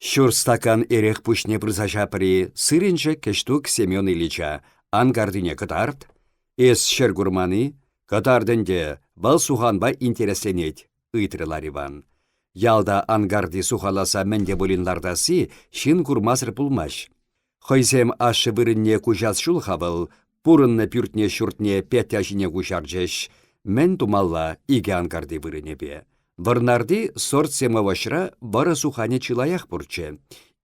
Шур стакан эрех пушне прызажапри сыренче кештук Семен Ильича ангардине кытарт. Эс шер гурманы, кытардынде бал суханба интересленет, ыйтрылар Иван. Ялда ангарди сухаласа менде булинлардасы шин курмазыр пулмаш. Хойзем ашы бірінне кужас шул хавыл, пурынны пюртне шуртне пятяжине кужаржеш, мен тумалла иге ангарди бірінебе. Варнарди сорт семавашра бара сухане чилаях пурче.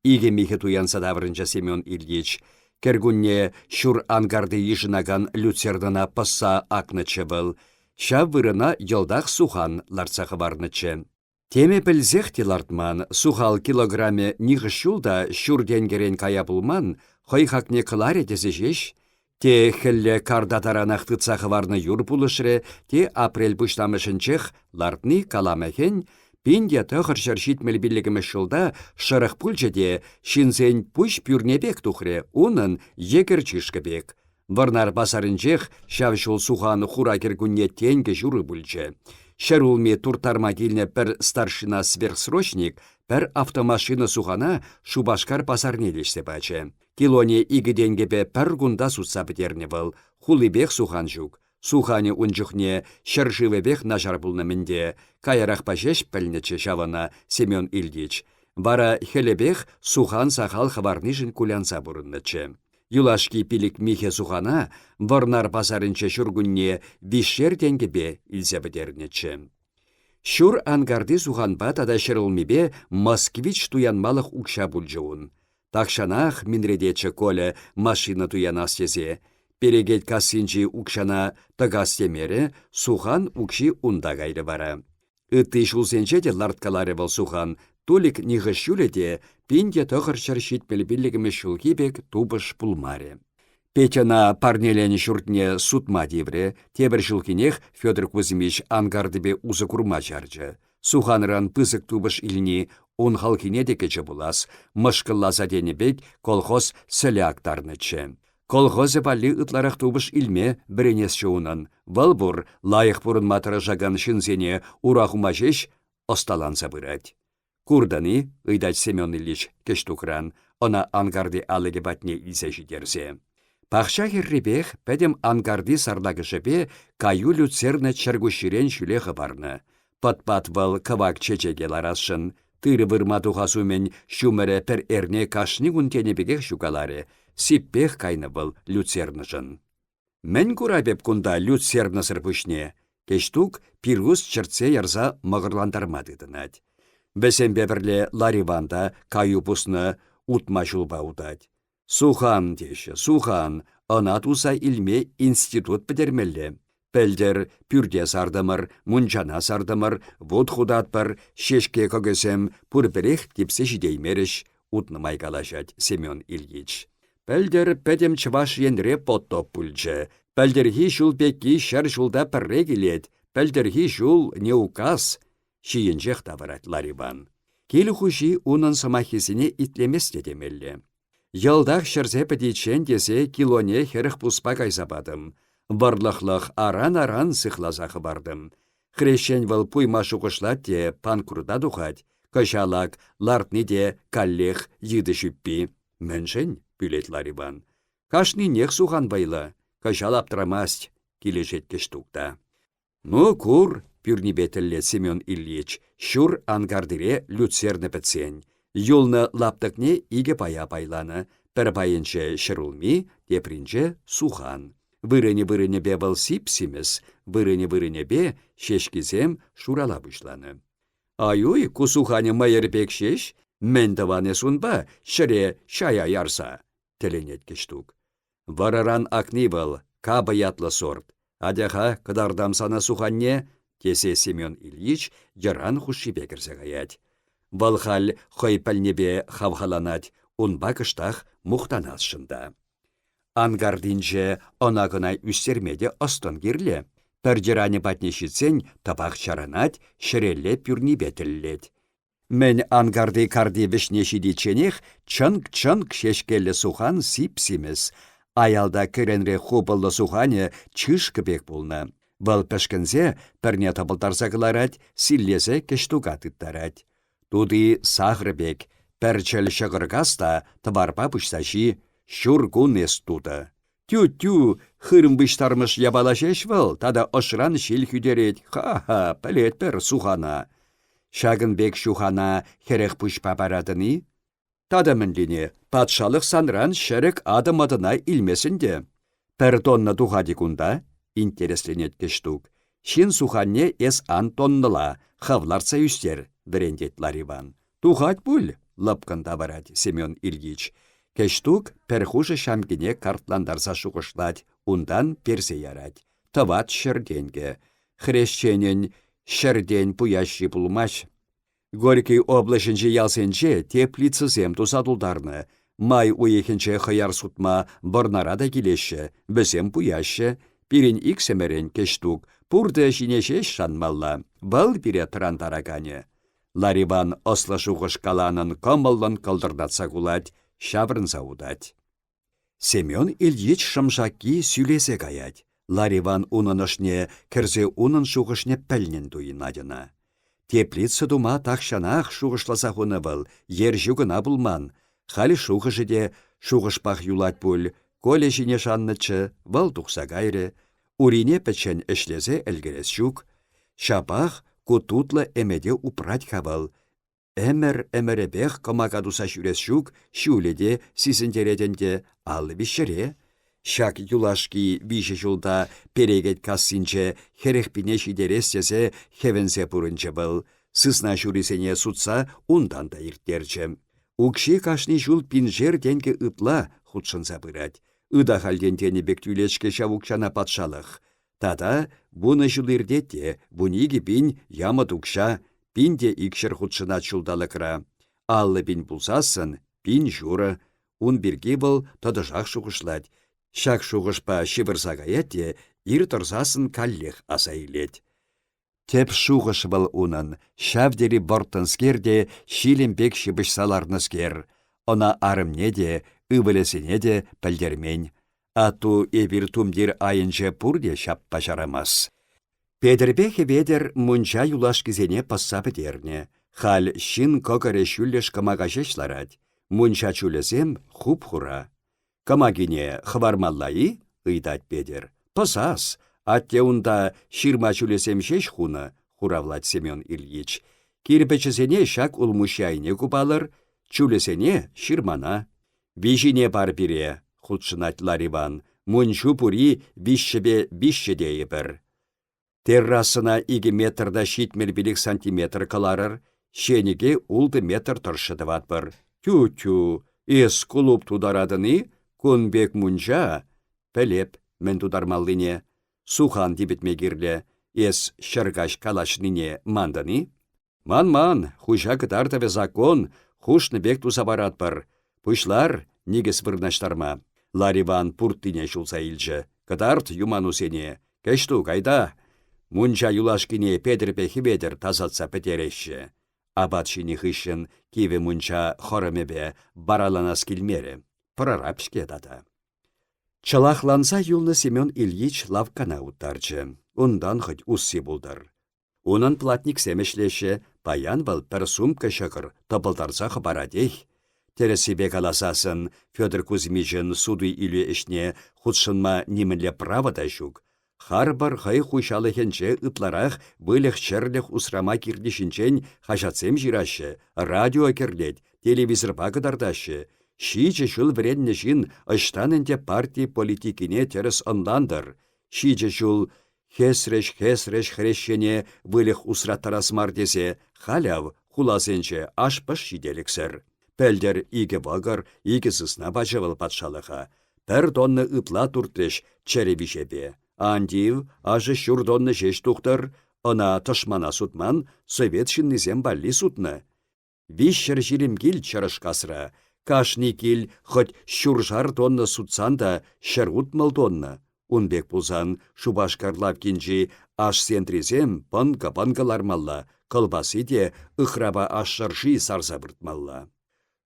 Иге михе туянса даврынча Семен Ильич. Кергунне шур ангарды ежинаган люцердана пасса акнычы был. Ша вырына йылдах сухан ларцахы барнычы. Теме пілзех телартман, сухал килограмме нихы шулда шур денгерен кая булман, хой хакне кыларе тезежеш. Те хелле кардатаранах тыцахы варны юр пулышре, те апрель пуштамышынчех лартны каламехен, пинде төхір шыршитмел білігімі шылда шырық пульчеде шинзен пуш пюрнебек тухре, унын егір чишкебек. Варнар басарынчех шавшул сухан хура кергунне тенге журы бүлче. Шәрулме туртарма келіне бір старшина сверхсрочник, бір автомашина сухана Шубашкар пасарнелешсе бачы. Килоне игіденгебе пір гунда сутса бітерне был, хулибех сухан жүк. Сухане унчухне шыршывебех нажар булнамінде, каярах пашеш пәлнече шавана Семен Ильич. Вара хелебех сухан сахал хабарнышын кулянса бұрыннычы. Юлашки пилик михе сухана варнар пасарынче шургунне вишер тенгебе илзе бітернече. Шур ангарды суханба тада шырылмебе Москвич туянмалық укша бұлжуын. Такшанах минредече коле машина туянас тезе. Перегет касынчи укшана тагас темере сухан укши унда гайды бара. Үтті шулсенче де ларткалары был сухан, толик нихы шуледе пинде тұғыр шыршитмел білігімі шулгебек тубыш пулмаре. Петяна парнелені шуртне сутма девре, тебір шулкинех Федор Кузьмич ангардыбе узы курма жаржы. Суханран пызык тубыш илни он халкине декече булас, мышкылла заденебек колхоз сілі актарнычы. Колхозы бали ытларах тубыш илме біренес шуынын. Валбур лайық бұрын матыры жаган шынзене урахумажеш осталанса бұрад. Курданы, ыйдать Семен Ильич кештукран, она ангарды алыге батне илсе жидерзе. Пахша херребех пәдем ангарды сардагышепе каю люцерны чаргуширен шүлеғі барны. Пат-пат вал кавак чечеге ларасшын, тыры вырма тухасумен шумере пер эрне кашни гунтенебегех шукаларе, сиппех кайны был люцернышын. Мен курабеп кунда люцернысыр пүшне, кештук пиргус чыртсе ярза мағырландармады дынать. Бәсембе бірле Лариванда каю пусны утма жулба удать. Сухан деші, сухан, ана туса илме институт бідермелі. Пәлдер пүрде сардымыр, мұнчана сардымыр, вод худатпыр, шешке көгесем пұрбірех тепсе жидеймеріш, утнымай калашать Семен Ильич. Пәлдер пәдем чываш енре поттоп пүлчі. Пәлдерхи жул бекки шар жулда пірре келет, пәлдерхи жул не указ, шиенчех таварат Лариван. Келі хуши унын самахисіне итлемес дедемелі. Ялдах шырзе пәдечен десе килоне херіх пуспа кайзабадым. Барлықлық аран-аран сықлазақы бардым. Хрещен вал пуйма шуқышлат де панкурда духать, кашалак лартны де каллех еді шүппи. Мэншен, пүлет Лариван. Кашны нех сухан байла, кашал аптрамасть, келешет кештукта. Ну, кур, пюрнебетілі Семен Ильич, шур ангардыре люцерны пәтсен. Юлны лаптықне иге пая байланы, пір байынче шырулми, тепринче сухан. Вырыне бе был сип-симес, вырыне бе шешкізем шурала бұшланы. Аюй, кусухане майыр бек шеш, мен даване сунба, шыре шая ярса, теленет кештук. Вараран акни был, кабы ятлы сорт. Адяха кыдардам сана суханне, тесе Семен Ильич яран хуши бекірсе гаять. Валхал хой пәлнебе хавхаланать, унба кыштах мұқтанас шында. Ангардинче онағынай үстермеде остон керле. Пәрдераны батнешітсен табақ чаранат, шырелле пүрні бетіллет. Мен ангарды карды бішнешідеченех чынг-чынг шешкелі сухан сип-симес. Аялда керенре хубылы сухане чыш кебек болны. Вал пәшкінзе пәрне табылтарса кыларать, силлезе кештуға тыттарать. Туды сағрыбек, Пәрчел шығырғаста тыварпа пұшсаши шүргун ес туды. Тю-тю, хырымбыштармыш ябалашеш вăл, тада ышран шил хүдерет. Ха-ха, пәлетпір сухана. Шагын бек шухана херек пұшпа барадыны. Тада мінліне, патшалық санран шәрік адым-адына илмесінде. Пір тонна тухади кунда, интересленет кештук. Шин суханне эс ан тонныла, хавларца үстер, дырендет Лариван. Тухать пуль, лапканда барад Семен Ильич. Кештук перхужы шамкине картландарса шуғышлать, ундан персе ярать. Тыват шерденге. Хрещенен шерден пуящий пулмаш. Горький облачынче ялсенче теплицызем тусадулдарны. Май уехенче хаяр сутма борнарада келеші, бізем пуяшы, пирин иксемерен кештук, пурды жинешеш шанмалла, бал бире трандарагане. Лариван ослы шуғыш каланын комыллын кылдырдатса кулать, шабрын заудать. Семен Ильич шымшаки сүлесе гаять. Лариван унынышне кірзе унын шуғышне пәлнен дуйынадына. Теплицы дума тахшанах шуғышласа хуны был, ер жүгіна булман. Халі шуғышы де шуғышпақ юлать пуль, коле жіне шаннычы, вал тұқса гайры, урине пәчен ішлезе әлгерес жүк. Шапақ кутутлы әмеде упрать хабал. Әміребех комакадуса жүрес жүк, шүледе сізіндереденде алы бішіре. Шак юлашки више жылда перегет кассинче херехпине шидерестесе хевенсе пурынчы был. Сысна жүресене сутса ундан да ирттерчі. Укши кашни жул пинжер денге ытла худшынса бырать. Ыда халден тені бектүлечке шавукшана патшалық. Тада буны жылырдетте, буниги пин ямы тукша, пинде икшер худшына чулдалықра. Аллы пин пулсасын, пин журы, ун бірге был тадыжақ шуғышлать. Шак шуғышпа шивырса гаятте, ир тұрсасын каллех асайлет. Теп шуғыш был унын, шавдері бортынскерде шилемпек шибышсаларныскер. Она арымне де, ывылесіне де пәлдермен. Ату эвир тумдир айынче пурде шап пашарамас. Педербехе ведер мунча юлашкізене пасса бідерне. Хал шин кокаре шүллеш камагашешларад. Мунча чулесем хуп-хура. Камагине хвармаллайы, ыйдать педер. Пасас, атте унда ширма чулесем шеш хуны, хуравлать Семен Ильич. Кирпечесене шак улмущайне купалыр, чулесене ширмана. Вишине бар бире, худшынать Лариван, мунчу пури вишшебе вишшедейі бір. Террасына 2 метрда шитмел билік сантиметр каларыр, шенеге улды метр тұршыдыват бір. Тю-тю, ес кулуп тударадыны, күнбек мунча, пәлеп мен тудармаллыне, сухан дебетмегірле, ес шыргаш калашныне мандыны. Ман-ман, хужа кытартыве закон, хушны бек туза барат бір. Пушлар, негес вырнаштарма. Лариван пурттине шулса илчі. Кытарт юману сене. Кешту кайда? Мунча юлашкине педерпехи ведер тазатса петерешші. Абатшини хыщын киве мунча хорымебе бараланас келмере. Прорабшке дада. Чалахланса юлны Семен Ильич лавкана уттарчы. Ундан хоть усси булдар. Унын платник семешлеші, паян был пір сумка шықыр, табылдарса хабарадей. Тересібе каласасын, Федор Кузьмичын суды илі ішне худшынма немінле правада жүк. Харбар хай хушалыхенче ытларах былых черлех усрама кирдешінчен хашатсем жирашы, радио керлет, телевизорпа кыдардашы. Шиче шул вреднешін ыштанынде партий политикине терес ындандыр. Шиче шул хесреш хрещене былых усраттарасмар десе, халяв хуласенче ашпаш шиделіксір. Пәлдер иге бағыр, иге сысна бачывыл патшалыға. Пәр донны ытла туртыш черебишебе. Андив, ажы шур донны жеш тухтыр, ына тышмана сутман, совет шиннізем балли сутны. Вишшір жиремгіл чарышқасыра. Кашни кил хоть шуржар донны сутсан да шырутмыл донны. Унбек пулсан шубашкарлап кинжи аш сентризем панка-панкалармалла, кылбасы де ықраба ашшырши сарзабыртмалла.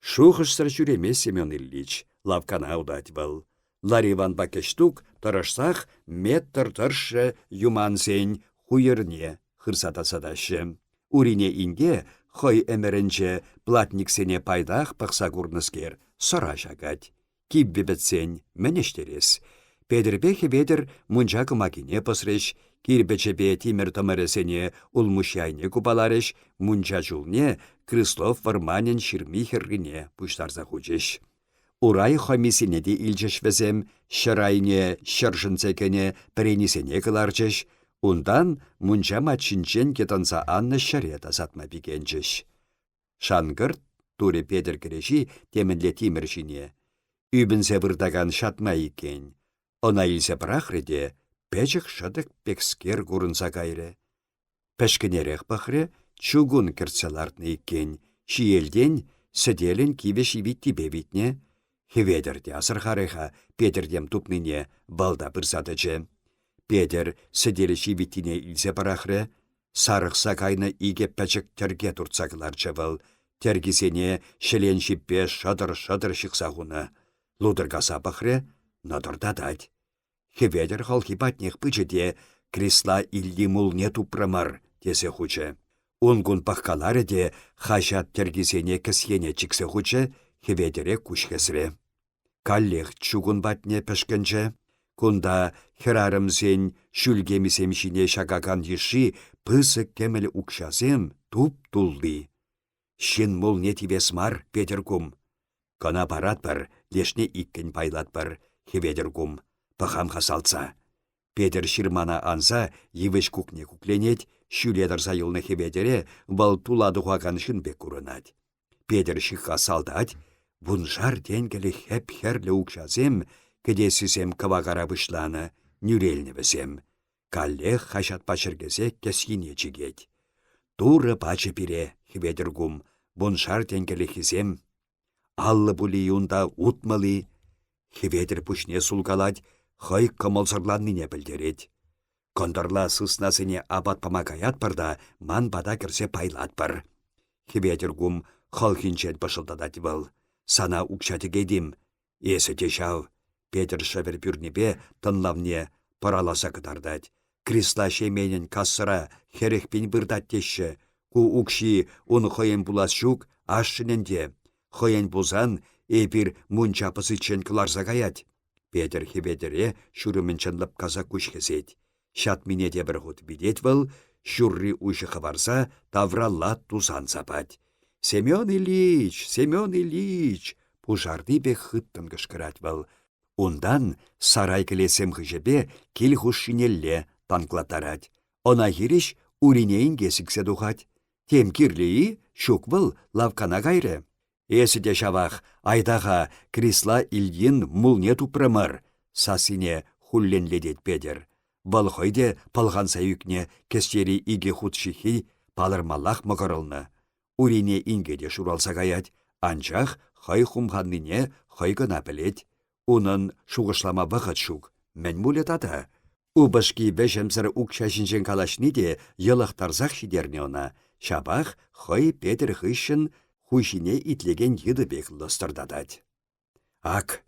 Шухышсыр жүреме Семен Ильич, лавкана удать был. Лариван бакештук тұрышсақ метр тұршы юмансен хуйырне хырсатасадашы. Урине инге хой эмеренче платниксене пайдах пықса курныскер, сыра жагать. Киббе бітсен, мінештерес. Педірбе хебедір мұнча кымакине пысреш, кирбечебе тимір тымыресене улмушайне купалареш, мұнча жулне Крыслов варманен ширмихеррине пуштарза хучеш. Урай хомисине де илчеш везем, шырайне, шыршынцекене перенесене кыларчеш, ундан мұнча мачинчен кетанса анны шарета сатма бігенчеш. Шангырт, туре Педір кереші темінле тиміршіне. Үбінсе бұрдаган шатма икен. Она илсе прахреде, пәчік шадық пекскер курынса кайры. Пәшкінерек пахры, чугун кіртселартны икен. Шиелден, сіделін кивеш ивитті бебитне. Хеведерде асырхарыха Педірдем тупныне балда бірсадычы. Педір сіделі шивиттіне илсе прахры, сарықса кайны иге пәчік терге туртсакыларчы был. Тергесене шелен шиппе шадыр-шадыр шықсағуны. Лудыргаса пахры, надырдадать. Хеведер халхи батнех пычыде, кресла илли мулне тупрамар, тесе хучы. Унгун пахкалары де хажат тергесене кісене чиксе хучы, хеведере кушхесре. Каллех чугун батне пешкенче, кунда херарымсен шүлгемисемшине шагаган еши пысык кемел укшазем туп тулды. Шин мул не тибес мар, Петергум. Кана парат бар, лешне иккен пайлат бар, Хеведергум. Пахам хасалца. Петер ширмана анса, евеш кукне кукленет, шүледір сайылны Хеведере бал туладуға каншын бек курынат. Петер шиққа салдат, бұнжар денгелі хеп херлі укшазем, кедесізем кавагара бұшланы, нүрелні бізем. Каллех хашат пачыргезе кескине чигет. Туры пачы пире, Хеведергум, бұнжар денгелі хизем. Аллы бұли юнда утмалы. Хеведер пүшне сулгалать, хай кымылсырланныне білдерет. Кондарла сыснасыне абат памагаят барда, ман бада кірсе пайлат бар. Хеведергум халхинчет башылдадать был. Сана укшаты кедим. Есі тешау. Петр шавер пюрнебе тынлавне параласа кытардать. Крисла шеменен кассыра херехпен бырдат теші. Ку укши он хоен булас шук ашшыненде. Хоен бузан эпир мунча пысычен кыларса каять. Петр Хеведере шүрімінченліп каза күшкезет. Шат минеде бір ғуд бидет был, шүрри ұшы хабарса тавралла тузан запать. Семен Ильич, пужарды бе хыттын кышкырат был. Ундан сарай кілесем хыжебе кел хушшинелле танклатарать. Она хириш уринейін кесіксе духать. Тем кирлеи шук был лавкана гайры. Эсі де шавах айдаға кресла илген мулне тупрамар, сасыне хулленледет Педер. Балхойде палғанса юкне кестері иге худшихи палырмалах мығырылны. Урине ингеде шуралса гаять, анчах хай хумханныне хай гына білет. Унын шуғышлама вақыт шук, мен мулет ата. Убышки бешемсір укшашыншын калашны де йылықтарзақ шидерне она. Шабах хай Петер хыщын хушине итлеген еді бек лыстырдадать. Ак,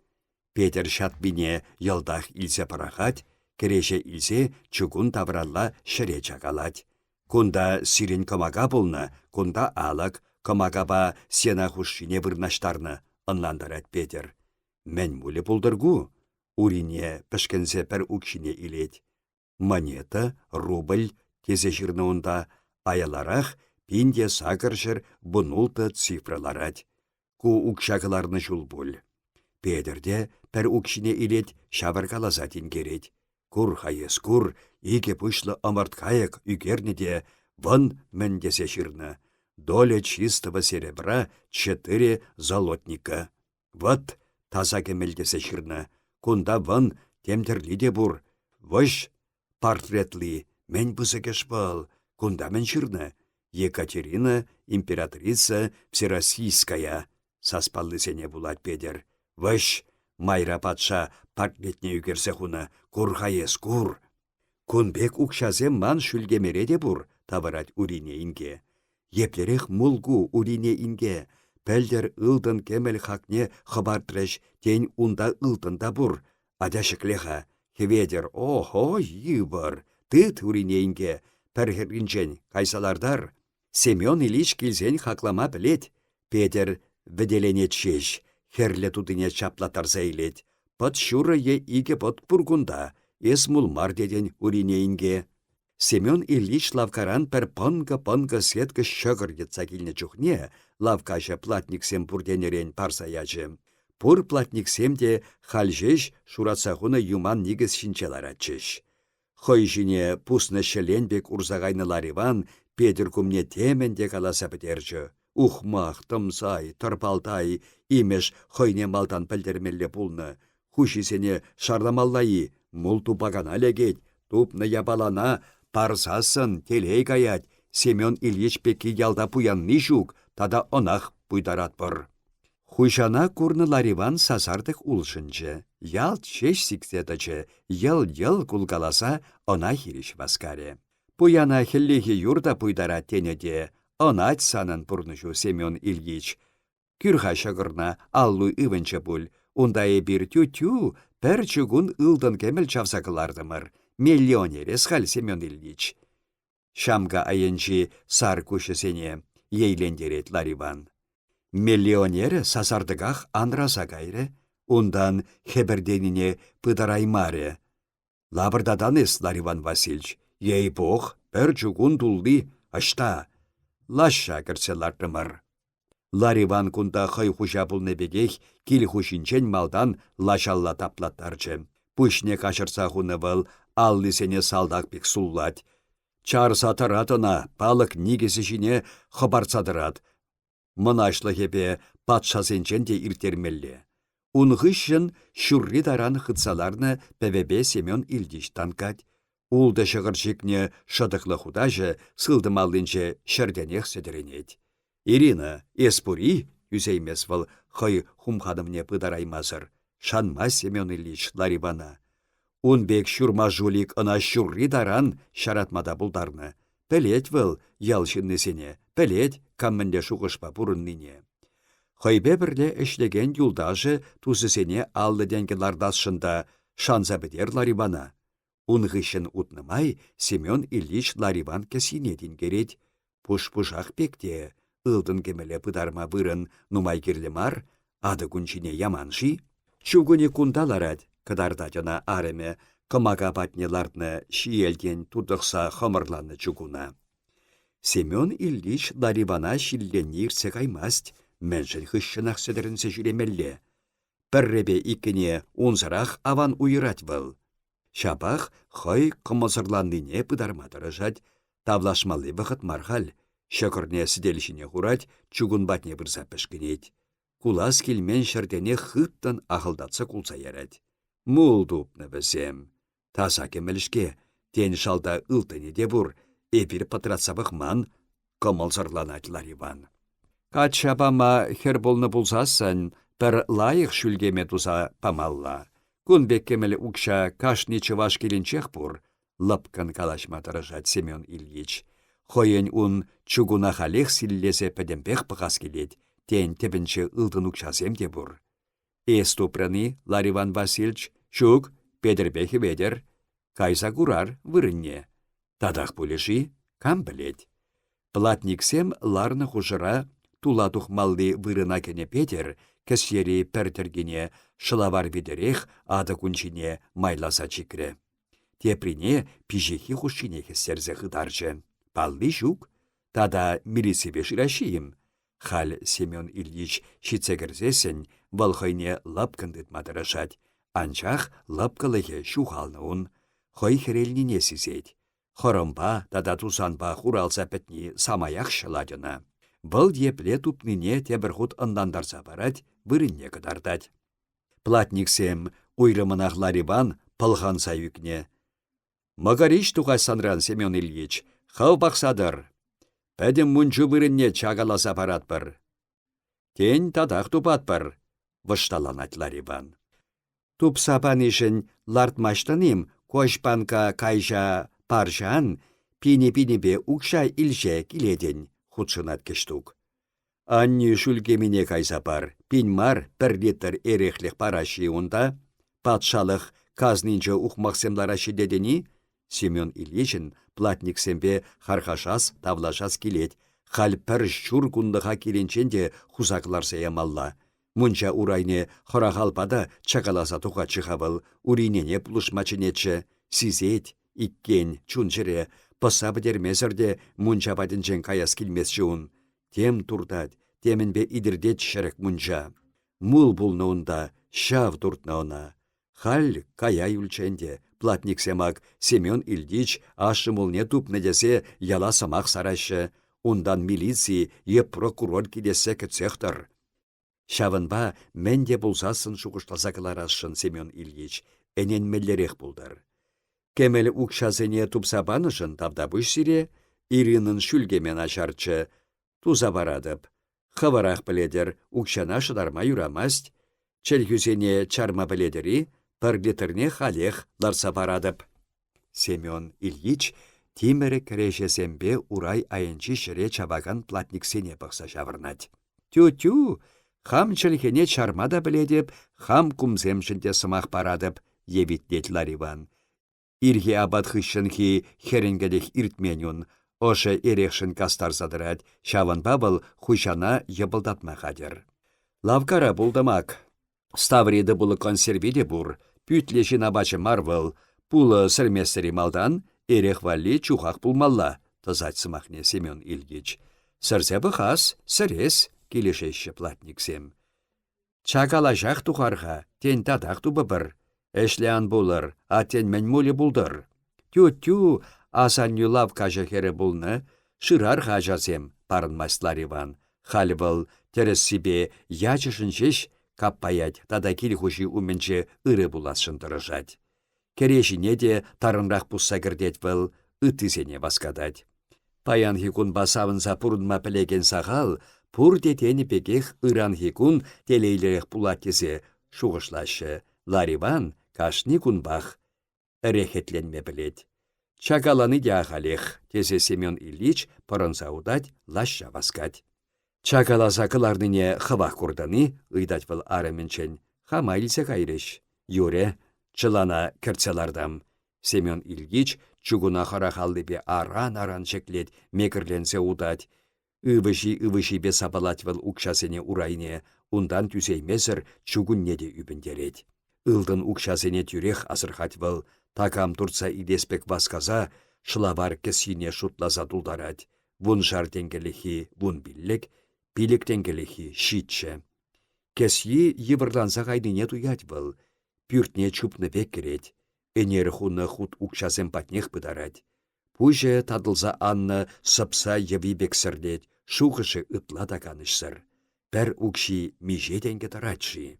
Петер шатбине йылдах илсе парахать, кереше илсе чугун тавралла шыре чагалать. Кунда сирен камага болны, кунда алак, камагаба сена хушине вырнаштарны, ынландарать Петер. Мен муле пулдыргу, урине пішкенсе пір укшине илет. Монета, рубль, тезе жирны унда, аяларах, пинде сакыршыр бұнулты цифраларать. Ку укшакыларны жул бұл. Педерде пір укшине илет шабыркалазатин керет. Кур хайес кур, ике пышлы ымырткайык үгернеде вон мендесе шырны. Доля чистого серебра 4 золотника. Вот таза кемелдесе шырны. Кунда вон темтерлиде бур. Вож портретли мен бузыкеш был. Кунда мен шырны. Екатерина, императрица Всероссийская. Саспаллы сене булат Педер. Вож майра патша портретне үгерсе хуна. Кур хайес кур. Кунбек укшазем ман шүлгемереде бур. Таварать урине инге. Еплерех мулгу урине инге. Пәлдер ылдын кемел хакне хабартреш тень унда ылдында бур. Адашыклеха. Хеведер, охо, йыбыр. Тыт урине инге. Пәрхерінчен кайсалардар. Семен Ильич килсен хаклама білет. Петер вӹделенет шеш, херле тудыне чаплатарса илет. Пăт шуры е ике пăт пургунда, эс мулмар деден уринейінге. Семен Ильич лавкаран пір пăнкă сеткы шăкăр етса килнне чухне, лавкаша платниксем пурденерен парсаячы. Пур платниксем те хальжеш шуратсахуны юман нигіз шинчеларатчыш. Хой жіне пусны шеленбек урзағайны Лариван Петр кумне теменде каласа бідерчі. Ухмах, тымсай, тұрпалтай, имеш хойне малтан пілдермелле пулны. Хушисене шарламаллайы, мул тупагана легет, тупны ябалана, парсасын, телей каят, Семен Ильич пеки ялда пуянны жук, тада онах пуйдарат бұр. Хушана курны Лариван сазардық улшынчы. Ялт шеш сиксетачы, йыл кулгаласа она хириш васкаре. Пуяна хеллехи юрда пуйдара тенеде, онать санын пурнышу Семен Ильич. Кюрха шагырна аллу ывынчы пуль, ундайы бир тю-тю, пәр чугун ылдын кемел чавсакылардымыр. Миллионерес хал Семен Ильич. Шамга айынчы сар кушысене ейлендерет Лариван. Миллионер сазардығақ анраса кайры, ондан хеберденине пыдараймаре. Лабырдадан ес Лариван Васильевич, ей бог, пәр чугун тулды, ашта. Лаша кірселардымыр. Лариван кунда хай хужа пулны бегех, кил хушинчен малдан лашалла таплаттарчы. Пүшне кашырса хуны был, аллысене салдақ бек суллать. Чар сатыратына, палық нигесі жіне хабарсадырат. Мұнашлы хепе патшасенчен де иртермелле. Унғышын шүрри даран хытсаларны ПВБ Семен Ильич танкать. Улды шығыршикне шыдықлы худажы сылдымалынче шырденех седіренет. Ирина, эспури, үзеймес выл хой хумхадымне пыдараймазыр. Шанма Семен Ильич Ларивана. Унбек шурма жулик ына шүрри даран шаратмада бұлдарны. Пелет выл ялшыннысене, пелет каммінде шуғышпа бұрынныне. Хойбе бірле эшлеген юлдажы тузысене аллы денгелардасшында шанза бідер Ларивана. Унғышын утнымай Семен Ильич Лариван кәсіне керет. Пуш-пушақ пекте, ылдын кемеле пыдарма бұрын нумай керлемар, ады күнчіне яманши. Чугуне кундаларад, кадарда жана ареме, кымага патнелардны шиелден тудықса хымырланы чугуна. Семен Ильич Ларивана шилленнирсе каймаст, мәншін хышшынақ седірінсе жүремелле. Пірребе иккене унзырақ аван уйрать был. Шапах хой кымызырландыне пыдармадыры жад, тавлашмалы вақыт мархал, шөкірне сіделішіне хурать, чугун батне бірза пішкінет. Кулас келмен шырдене хыттан ақылдатса кулса ярад. Мул дупны бізем. Таса кемелішке, тен шалда ылтыне де бұр, эпір патратсабық ман, кымылзырланат Лариван. Кат шабама хер болны бұлзасын, бір лайық шүлгеме туза памалла. Күнбек кемелі ұқша кашни чываш келінчех бұр, лыпкын калашматыры жат Семен Ильич. Хойын ун чугуна халех силлесе пәдемпех пықас келет, тен тебінші ылтын ұқшасем де бұр. Эс тупраны Лариван Васильевич, шук, педербехи ведер, кайса курар вырынне. Тадақ пулеши, кам білет. Платниксем ларны хужыра, тула тухмалды вырына кене Петер, кәсері пәртергене шылавар ведерех ады күнчіне майласа чикре. Теприне пижехи хушине хессерзе хыдарчы. Палды жук, тада милисебе ширашиым. Хал Семен Ильич шицегірзесін, валхойне лапкындыт мадырашать. Анчах лапкалыхе шухалнуын, хой херелнине сизет. Хорымба, тада тусанба хуралса пәтні самаяқ шыладына. Бұл епле тупныне тебір-худ ындандарса барать, вырынне кыдардать. Платниксем уйрымынақ Лариван пылғанса юкне. Магариш туғай санран Семен Ильич, хау бақсадыр. Пәдім мұнчу вырынне чагаласа барат бір. Тен тадақ тупат бір, вышталанат Лариван. Тупсапан ішін лартмаштаным, кошпанка кайжа паржан, пине-пинебе ұқша илже келеден. Худшынат кештук. Анни шүлгеміне кайсапар, пинмар бір литр эрехлех параши унда, патшалық казнинче ухмақсемларашы дедені, Семен Ильичін платниксембе хархашас тавлашас келет, Хал пір шур кундыға келенченде хузакларса ямалла. Мунча урайне хорахалпада чакаласа туға чыхавыл, уринене пулышмачынетші, сизет, иккен, чунчыре, пыса бідермезірде мунча бадынчен каяс келмесші ұн. Тем турдад, темінбе идірдет шырық мунча. Мул булнуында, шав туртнауна. Хал кая юлченде, платник семак Семен Ильич ашы мулне тупны десе яла самақ сарашы. Ундан милиции е прокурор кидесе кіцехтір. Шавынба менде булсасын шуғышласа кыларасшын Семен Ильич, әнен меллерех булдар. Кемел укшазыне тупсабанышын тавдабыш сире, Иринын шүлгемен ашарчы, туза барадып. Хаварах біледер укшана шыдарма юрамасть, челгюзене чарма біледері, пірлетерне халех ларса барадып. Семен Ильич тимері кірешесембе урай айынчы шыре чабаган платниксене пықса жавырнать. Тю-тю, хам чілхене чармада біледіп, хам кумземшінде сымақ барадып, ебіттет Лариван. Ирге абад хыщынхи херенгедех иртменюн, ошы ерекшін кастар задырад, шавын бабыл хущана ебылдатма хадер. Лавкара булдымак. Ставриды бұлы консервиде бұр, пүтлеші набачы марвыл, бұлы сірместері малдан, эрех валли чухақ бұлмалла, тазать сымахне Семен Ильич. Сырзебі хас, сірес, келешеші платниксем. Чакалажақ тухарға, тен тадақ тубы бір. Эшлеан булыр, атен мен мулі булдыр. Тю-тю, асан юлав кажа хері булны, шырар хажасем, парынмас Лариван. Халбыл, терес себе ячышын жеш, каппаять, тада кел хуши уменче ыры буласшын тұрыжать. Керешіне де тарынрақ пусса кірдет был, ытызене баскадать. Паян хикун басавын запурынма пілеген сағал, пур детені пекех ыран хикун телейлерек пулатезе шуғышлашы. Лариван кашни кунбах рехетленме білет. Чакаланы дяхалех, тезе Семен Ильич пырынса удать лашша баскать. Чакаласа кыларныне хывах курданы, ыйдать был арыменчен, хамайлсе кайреш. Юре, чылана кіртселардам. Семен Ильич чугуна харахалдыбе аран-аран чеклет, мекірленсе удать. Ывыши бе сапалать был укшасене урайне, ундан түзеймезір чугуннеде үбіндерет. Илдын укшасене тюрех асырхать был, такам турца идеспек басказа, шылавар кесине шутласа дулдарать. Вун жар тенгелехи вун биллек, пилек тенгелехи щитче. Кесьи еврланса гайдыне туять был, пюртне чупны бек керет, энер хуны худ укшасен патнех пыдарать. Пуже тадылса анны сыпса еви бексірлет, шуғышы ытла таканышсыр. Пәр укши меже тенге таратши.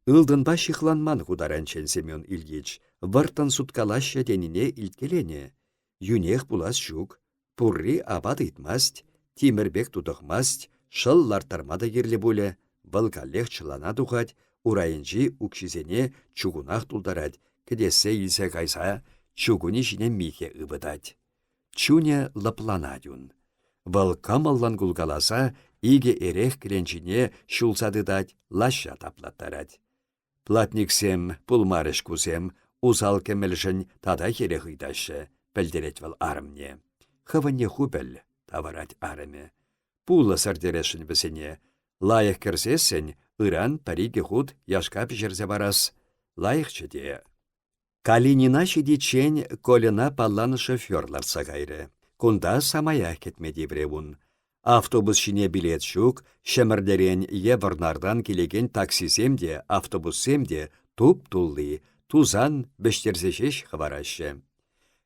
Илдынба шихланман хударанчен Семен Ильич, вартан суткалаща тенине илткелене. Юнех булас шук, пурри абад итмасть, тимірбек тудықмасть, шыллар тармада ерлі боле, вылкалех чылана тухать, урайынжи укшизене чугунах тулдарать, кедесе илсе кайса, чугуни жіне михе ыбыдать. Чуне лапланадюн. Вăл камаллан кулкаласа, иге эрех кленчине шулсадыдать, лаща таплаттарать. Платниксем, пулмарыш кусем, узал кемелшін тада хере хыйдашы, пілдерет вăл арымне. Хыванне хупел, таварать арыме. Пулы сардерешін бісене. Лайық кірсесен, ыран париге худ яшка пішерзе барас. Лайық чеде. Калинина шедичен колена палланы шоферлар сағайры. Кунда самая кетмеди бревун. Автобус шине билет шук, шемірлерен еварнардан келеген таксисемде, автобуссемде туп-тулли, тузан бештерзешеш хварашы.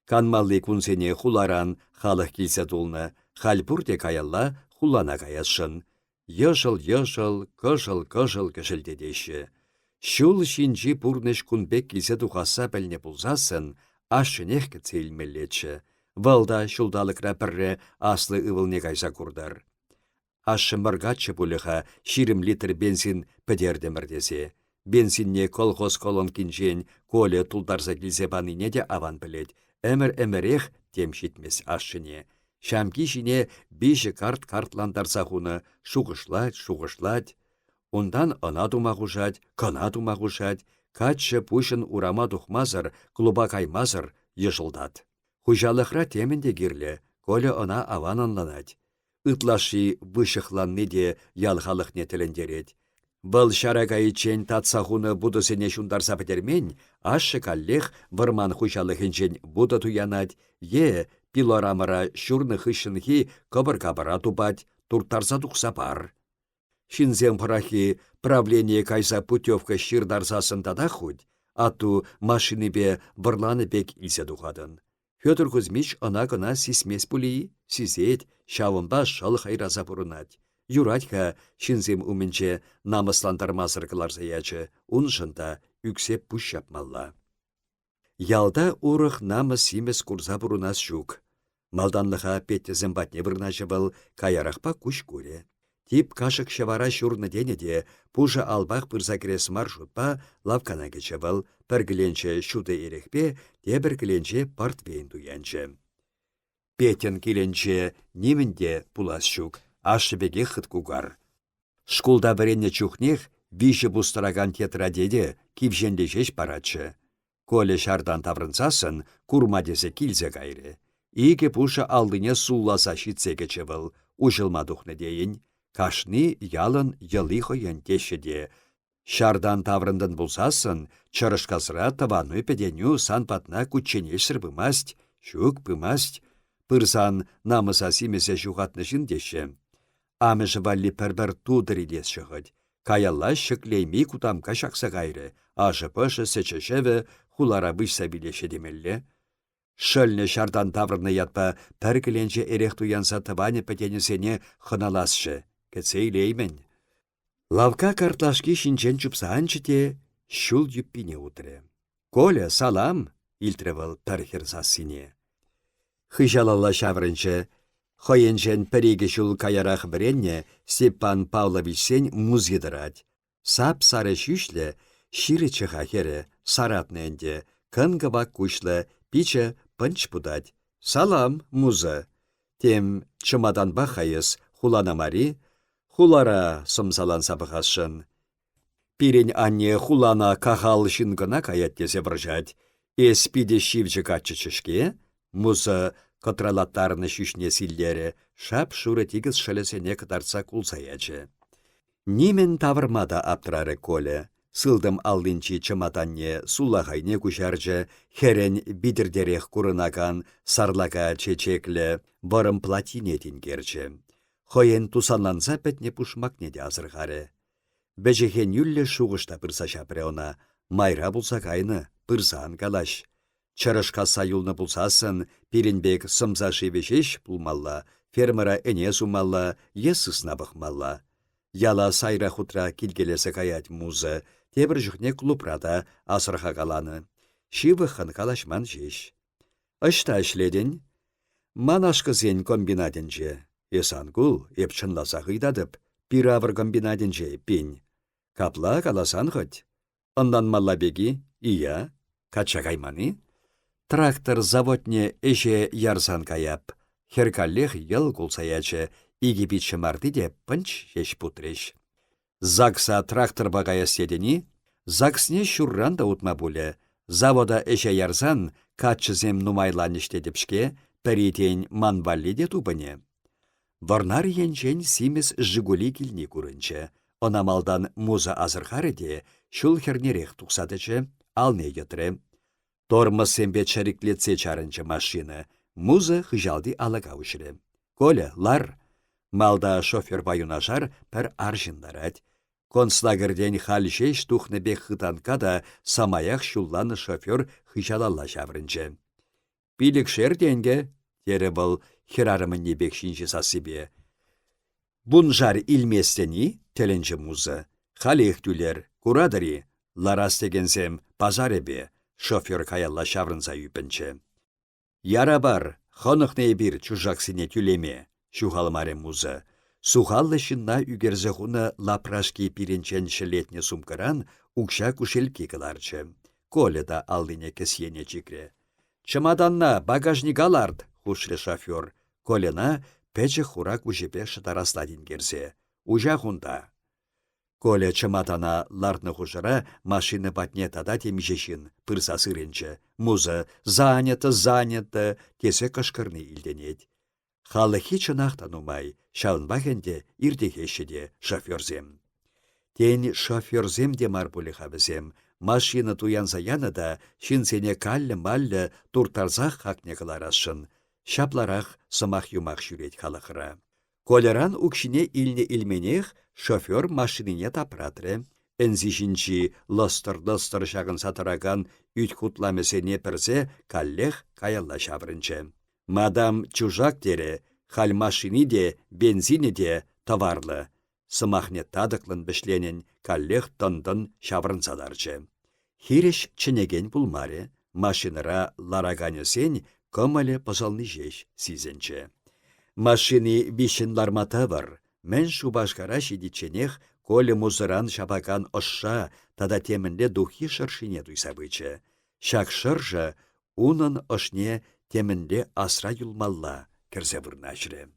Канмалли кунсене хуларан халық келсе тулны, халпурте каялла хулана каяшын. Йышыл-йышыл, кышыл-кышыл кішілдедеші. Шул шинчи пурныш кунбек келсе тухаса пәлне пулзасын, ашынех кіцелмеллетші. Валда шулдалықра пірре аслы ывылне кайса курдар. Ашы мыргатшы пулыха ширим литр бензин пӹдердемірдесе. Бензинне колхоз колон кинчен коле тулдарса келсе баныне де аван білет. Әмір-әмірех темшитмес ашыне. Шамки шине беші карт-картландарса хуны шуғышлать. Ондан ана тума хушать, кана тума хушать. Качы пушын урама тухмазыр, клуба каймазыр, ешылдат. Хужалықра теменде кирлі, коле она аван анланать. Ытлаши вышықланны де ялхалықне тіліндерет. Бұл шарагайы чен татсағуны будысене шундарса бітермен, ашы каллех варман хушалықынчен буды туянат, пилорамыра шурны хышынхи кабыр-кабыра тупать, туртарса тұқса бар. Шинзем пырахи правление кайса путевка ширдарсасын тада худ, ату машиныбе варланы бек илсе тухадын. Федор Кузьмич ына-гына сисмес пулии, сизет, шавынба шал хайраза бұрынат. Юратька шинзем уменче намысландармазыр кыларса ячы, уншында үксеп пуш шапмалла. Ялда урых намыс симес курса бұрынас жүк. Малданлыға петтезен батне бірнажы был каярақпа күш көре. Тип кашык шавара шурны денеде, пужа албақ пырза крес маршрутпа лавкана кече был, піргіленче шуды ерекпе, те біргіленче портвейн туянче. Петен келенче немінде пулас шук, ашыбеге хыт кугар. Шкулда біренне чухнех, виші бустыраган тетрадеде кивженде жеш парачы. Коле шардан таврынсасын, курмадезе килзе кайры. Ике пуша алдыне сулласа шитсе кече был, ужылмадухны дейін. Кашни ялын йылихо ентешеде. Шардан таврындын булсасын, чырышкасыра таваны педеню сан патна кученешір бымасть, шук бымасть, пырсан намыса симесе жуғатны жіндеші. Амыжы валли пәрбір тудыр илес шығыд. Каялла шыклеймей кутамка шақса гайры, ашы-пышы сечешеві хулара бышса билеші демелле. Шөлне шардан таврны ятпа пәркіленче эрех туянса табане пәтенесене хыналасшы. Кецейлеймен. Лавка картлашки шинчен чупсаанчыте шул юппине утыры. Коля, салам, илтревал пәрхерсасыне. Хыжалала шаврынчы, хойенчен піреге шул каярах біренне Степан Павловичсен муз едырать. Сап сары шүшлі, ширы чыға хері, саратненде, кынгыва кушлы, пичі пынч пудать. Салам, музы. Тем чымадан бахайыз, хулана мари, хулара сымсалан сабығасшын. Пирен анне хулана кахал шынгына каяттесе вржать. Эспиде шивчі качычышке, музы кытралаттарны шүшне силлері, шап шуры тигіз шылесене кытарса кулсаячы. Немен тавырмада аптырары Коля. Сылдым алдынчи чыматанне сулағайне күшаржы, херен бидірдерех курынаган сарлага чечеклі барым платинетін керчі. Хойен тусанланса пәтне пушмак неде азырғары. Бәжіхен юлле шуғышта пырса шапре она, майра бұлса кайны, пырсан калаш. Чырышқа сайылны бұлсасын, пирінбек сымса шевешеш бұлмалла, фермера әне сумалла, есысна бұқмалла. Яла сайра хутра килгелесе каять музы, тебір жүхне клубрада асырға каланы. Шивыхын калашман жеш. Ышта ішледен, манашқы зен комбинатенже. Есангул еп чынласа ғидадып, пиравыр комбинатенже пень. Капла каласан ғыд. Ондан малла беги, ия, кача кайманы. Трактор заводне эше ярсан каяп. Херкаллех ел кулсаячы, иги битші марды де пынч еш путреш. Закса трактор бағая седені, заксне шурранда утма буле. Завода эше ярсан, качызем нумайлан іштедіпшке, пәритен манвалли де тупыне. Варнар енчен симес жигули килни курынчы. Онамалдан муза азырхары де, шул хернерех тұқсадычы, алне етірі. Тормысембе чариклетсе чарынчы машины, муза хыжалды алага ұшыры. Коля, лар, малда шофер баюнажар пір аржындарад. Концлагерден халшеш тухнебе хытанка да самаях шулланы шофер хыжалалла жаврынчы. Пилік шерденге, тері бұл херарымын небек шинчі сасыбе. Бунжар илместені, теленчі музы. Халех түлер, курадари, ларас дегенсем пазар ebе, шофер каялла шаврынса юпінчі. Яра бар, хонықне бір чужаксыне түлеме, шухалмаре музы. Сухаллы шынна үгерзе хуны лапрашки пиренчен шелетне сумкаран укша кушелки кыларчы. Коля да алдыне кесьене чикре. Чемоданна багажник алард, хушлы шофер. Колена пече хурак ужепе шытарасладин керсе. Ужа хунда. Коля чемодана лардны хушыра машины патне тада темжешін, пырса сыренче. Музы занято, тесе кашкырны илденет. Халыхи чынақтан умай, Шаунба хенде ирдехеші де шоферзем. Тен шоферзем де мар пулі хабызем. Машина туянса яны да, шинсене каллы-маллы туртарзақ хакне кыларасшын. Шапларақ сымақ юмақ жүрет халықыра. Колеран укшине илне илменех шофер машинине тапратры. Энзишінчі лыстыр-лыстыр шағын сатыраган үт хутламесене пірсе каллех каялла шаврынчы. Мадам чужак дере, хал машини де, бензине де товарлы. Сымахне тадықлын бішленен каллех тындын шаврынсадарчы. Хиреш ченеген пулмаре, машинара лараганесен көмілі пызалны жеш сизенче. Машини бишін лармата бар, мен шубашкара шидиченех колі музыран шапакан ошша, тада темінле духи шыршине туйсабычы. Шак шыржы, унын ошне темінле асра юлмалла кірзе вырнашры.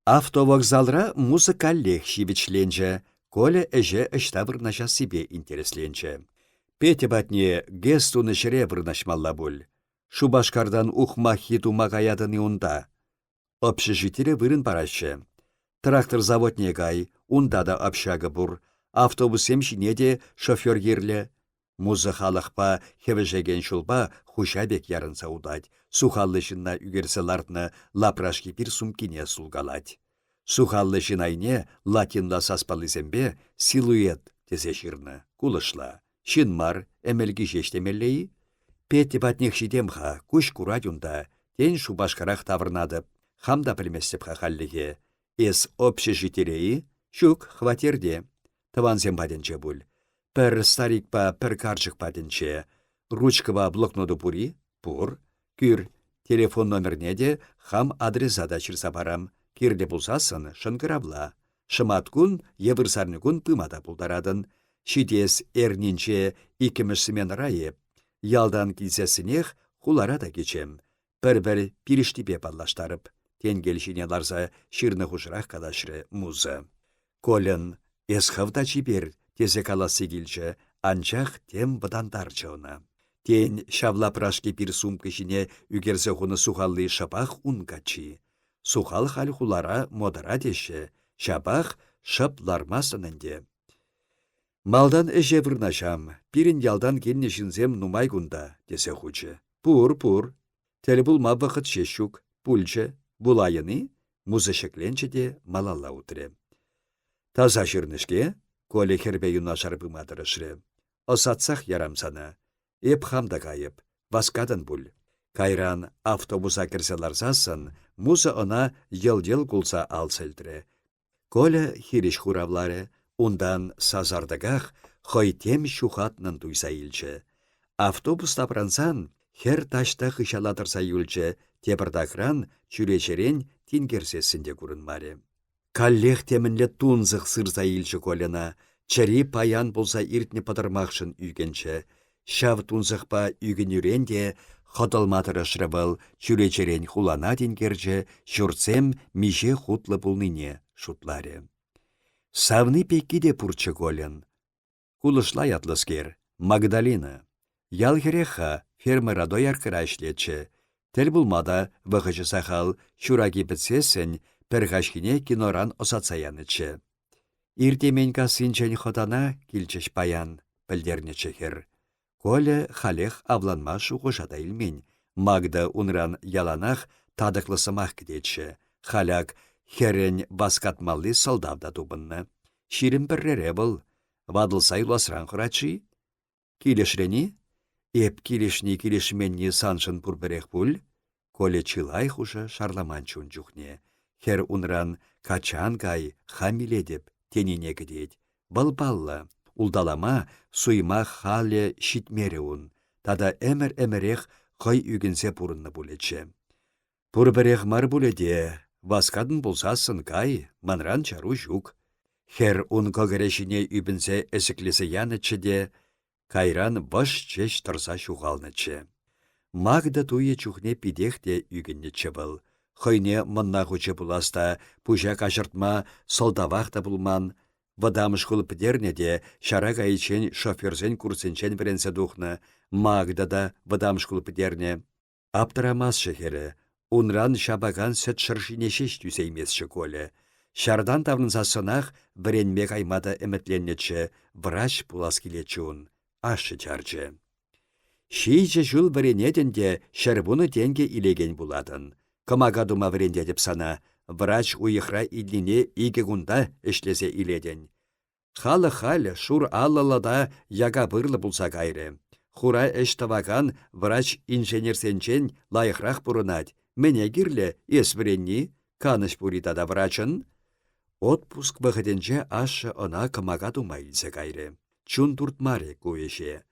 Автовокзалра музыкаллех шибичленче, колі әже ішта вырнаша себе интересленче. Пете батне гес туны шыре вырнашмалла бұл. Шубашкардан ухмахи тумағаядыны унда. Общежитире вырын парашы. Трактор заводне гай, унда да общага бур. Автобусем шинеде шофер ерлі. Музы халықпа хевежеген шулба хушабек ярынса удать. Сухаллышынна үгерселардны лапрашки пир сумкине сулгалать. Сухаллышын айне латинла саспалызембе силуэт тесе шырны, кулышла. Шинмар әмелгі жештемеллейі. Петті батнех шидемха, күш курадюнда, тен шубашкарах тавырнадып, хамда білместеп хахаллеге. Эс общежитиреи, шук хватерде. Тавансем паденче бұл. Пір старикпа пір карчық паденче. Ручкава блокноду пури, пур. Күр, телефон номерне де хам адресада чырса барам. Кирле бұлсасын шынғырабла. Шыматкун, евырсарныкун пымада пулдарадын. Шидес эрнинче икімішсімен райып. Ялдан килсесінех хулара да кечем. Бір-бір пириштипе паллаштарып. Тенгелшіне ларса ширны хушырақ кадашры музы. Колын, эсхавда чипер тезе каласы келчі, анчах тем быдандарчы она. Тен шавла прашки пир сумкышіне үгерзе хуны сухаллы шапах унгачи. Сухал хал хулара модара деші, шапах шып лармасынынде. Малдан эже вырнашам, пирин ялдан келнешінзем нумай гунда, десе хучы. Пур. Тел булма вақыт шешук, пульчы, булайыны, музы шекленче де малалла утре. Таза жырнышке, коле хербе юнашар бымадырышры. Осатсақ ярамсана, еп хамда кайып, васкадан бұл. Кайран автобуса кірселарсасын, музы она ел-ел кулса алсылдыры. Коле хириш хуравлары, ундан сазардагах хойтем шухатнын туйса илчі. Автобус тапрансан, хер ташта хышаладырса юлчы, тепірдақран чүречерен тингерсесінде көрінмаре. Каллех темінлі тунзық сырса илчі колена, чари паян болса иртне падырмақшын үйгенчі. Шав тунзықпа үйгенюрен де ходылматырышры был чүречерен хулана тингерчі, шүрцем меже хутлы бұлныне шутларе. Савны пекки де пурчы колен. Кулышла ятлыскер, Магдалина. Ялхереха фермера дояркыра ішлетчі. Тел булмада вғычы сахал шураги бітсесін пірғашкіне киноран осатсаянычы. Иртемен касынчен ходана килчеш паян, білдернечі хер. Коле халех авланма шуғышада илмен. Магда унран яланах тадықлысымақ кедетші. Халяк херен баскатмалли солдавда тубынны. Ширин біррере бұл. Вадылсай лосран құрачы. Килешрені? Эп килешні килешменні саншын пұрбірек бұл. Коле чылай хуша шарламан чун жүхне. Хер унран качан гай хамиледіп тенине кедет. Бұл-балла. Улдалама суйма хале шитмере ун. Тада әмір-әмірех қой үгінсе пұрынны бұлетші. Пұрбірек мар бұледе. Васкадын болсасын кай, манран чару жүк. Хер ун когерешіне үбінсе әсіклесі янычыде, кайран баш чеш тұрса шуғалнычы. Магда туе чухне пидехте үгіннечі был. Хойне мұнна хучы бұласта, пұжа қашыртма солдавақта бұлман, вадамыш құлы підернеде шара кайчен шоферзен курсенчен біренсе дұхны, Магда да вадамыш құлы підерне. Аптырамас шехері, унран шабаган сет шыршине шеш тюсеймесші коле. Шардан тавнынсасынах біренме каймада әмітленнечі врач пулас келечуын. Ашы чарчы. Шейчі жыл біренедінде шарбуны денге илеген буладын. Кымага дума біренде деп сана, врач уйықра иліне иге гунда ішлесе иледен. Халы шур аллалада яга бұрлы бұлса кайры. Хура эш таваган врач инженерсенчен лайықрақ бұрынад. Мене кирлі ес біренні, каныш буритада врачын. Отпуск бұғыденже ашы она кымага дума илсе кайры. Чун туртмаре куеше.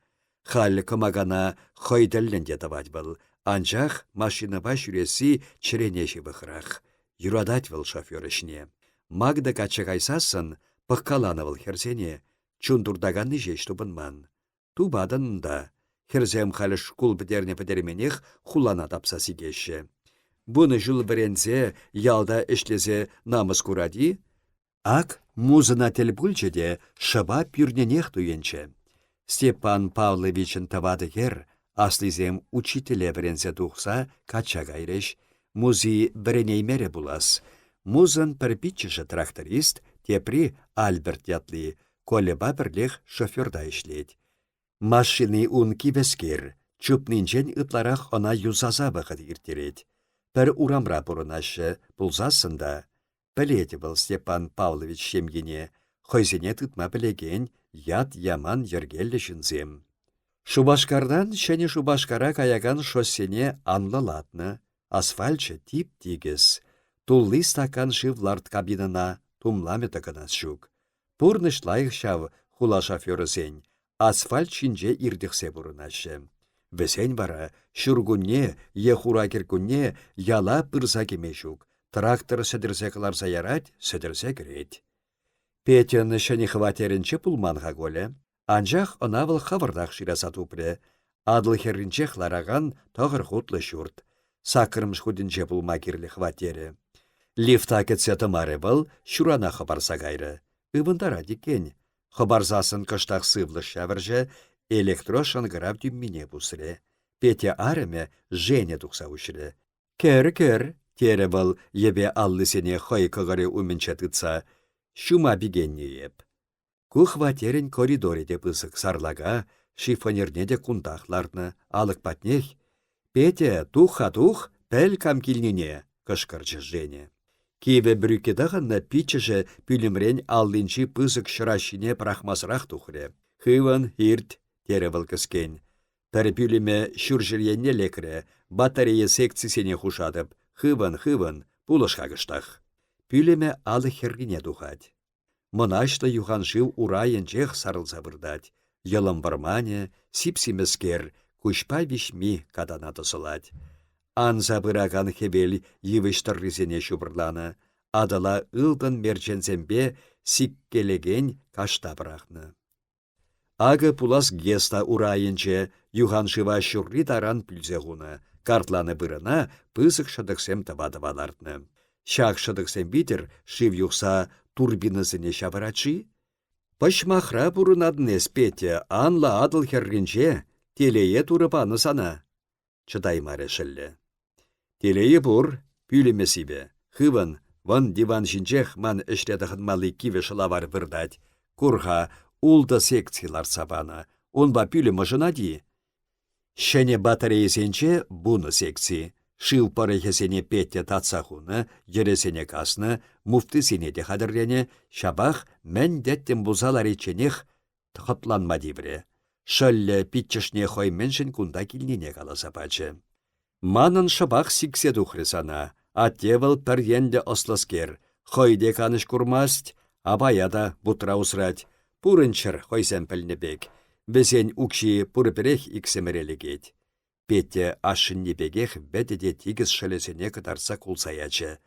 Хал кымагана хойдәлленде тавать был. Анчах машинаба жүресі чіренеші бұқырақ. Юрадать был шофер ішне. Магда качы кайсасын, пыққаланы был херсене. Чундурдаганны жеш тубынман. Тубадында. Херзем халі шкул бідерне бідерменех хулана тапсасы кеші. Бұны жыл бірензе ялда ішлезе намыс куради. Ак музына тел бүлчеде шыба пюрненех туенче. Степан Павловичын тавады хер, аслизем учителе бірензе тухса кача гайреш. Музи біренеймере булас. Музын пірпитчіші тракторист, тепри Альберт ятлы, колеба бірлех шоферда ішлет. Машины унки вескер, чупнинчен ытларах она юзаза бұғыд иртерет. Пір урамра бұрынашы бұлзасында. Білеті был Степан Павлович шемгене, хойзене тытма білеген, ят яман ергелі жынзем. Шубашкардан шәне Шубашкара каяган шоссене анлалатны. Асфальчы тип-тигіз. Туллы стакан шывлард кабинына тумламе тăкăнас çук. Пурныш лайық çав хула шоферысен. Асфальт чинче ирдихсе пурынаççы. Весен бара çуркунне, е хура киркунне яла пырса кеме çук. Трактор сӹдерсе кыларса ярать, сӹдерсе кірет. Петяны шәне хватерінче пулманға голе. Анчах ынавыл хавырдах шираса тупре. Адыл херринче хлараган тағыр хутлы çурт. Сакырмш худинче пулма кирлі хватере. Лифта кетсе тымары был, шурана хабарса гайры. Ыбындара дикен. Хабарзасын кыштақ сывлы шавыржы, электрошын граб дүммине бұсыре. Петя арыме Жене тұқса ұшыры. Кер, тере был, ебе аллысене хой кығыры умінче тыца. Шума бігенне еп. Ку хватерін коридориде пысық сарлага, шифонерне де кундахларны, алық патнех. Петя, тух, пәл камкилнене, кышкырчы Жене. Киве брюкедағынна пичіжі пүлімрен аллинчи пызык шырашине прахмасырақ тухре. Хыван, ирт, тере был кіскен. Пәрі пүліме шүржіренне лекре, батарея секцисене хушадып. Хыван, пулышқа кыштақ. Пүліме алы хергіне тухать. Мұнашты юханшыл урайынчех сарылса бұрдать. Йылым вармане, сипсимескер, кушпа вишми кадана тысылать. Анза быраган хебел йывыштыррызене шубырланы. Адала ылдын мерчензембе сиккелеген кашта бырахны. Ағы пулас геста урайынче юханшыва шурри таран пүлзеғуны. Картланы бырына пысық шыдықсем табадывалардны. Шақ шыдықсем битер шив юқса турбинысыне шабырачы. Пашмахра бұрынадын Петя, анла адыл хергінче, телее турыпаны сана. Чыдаймары шыллы. Телее бұр, пүлемесібе. Хыван, вон диван жинчех ман ішредіғын малы киве шылавар вырдать. Курға улда секциялар сабана. Онба пүлемі жынади. Шәне батареясенче бұны секци. Шыл парехесене Петя татсахуны, ересене касны, муфтысене де хадыррене, шабах мән дәттен бұзалар еченех тұқытланма дебіре. Шыллы питчішне хой меншін кунда келнене қаласа пачы. Манын шабах сиксе тухрысана, аттевыл пір енді осласкер, хойде каныш курмаст, абаяда бұтра усрать, пурынчыр хойсен пілнебек, бізен укши пұрыпірех иксемерелегет. Петя ашынне бегех бәдеде тигіз шылесене кытарса кулсаячы.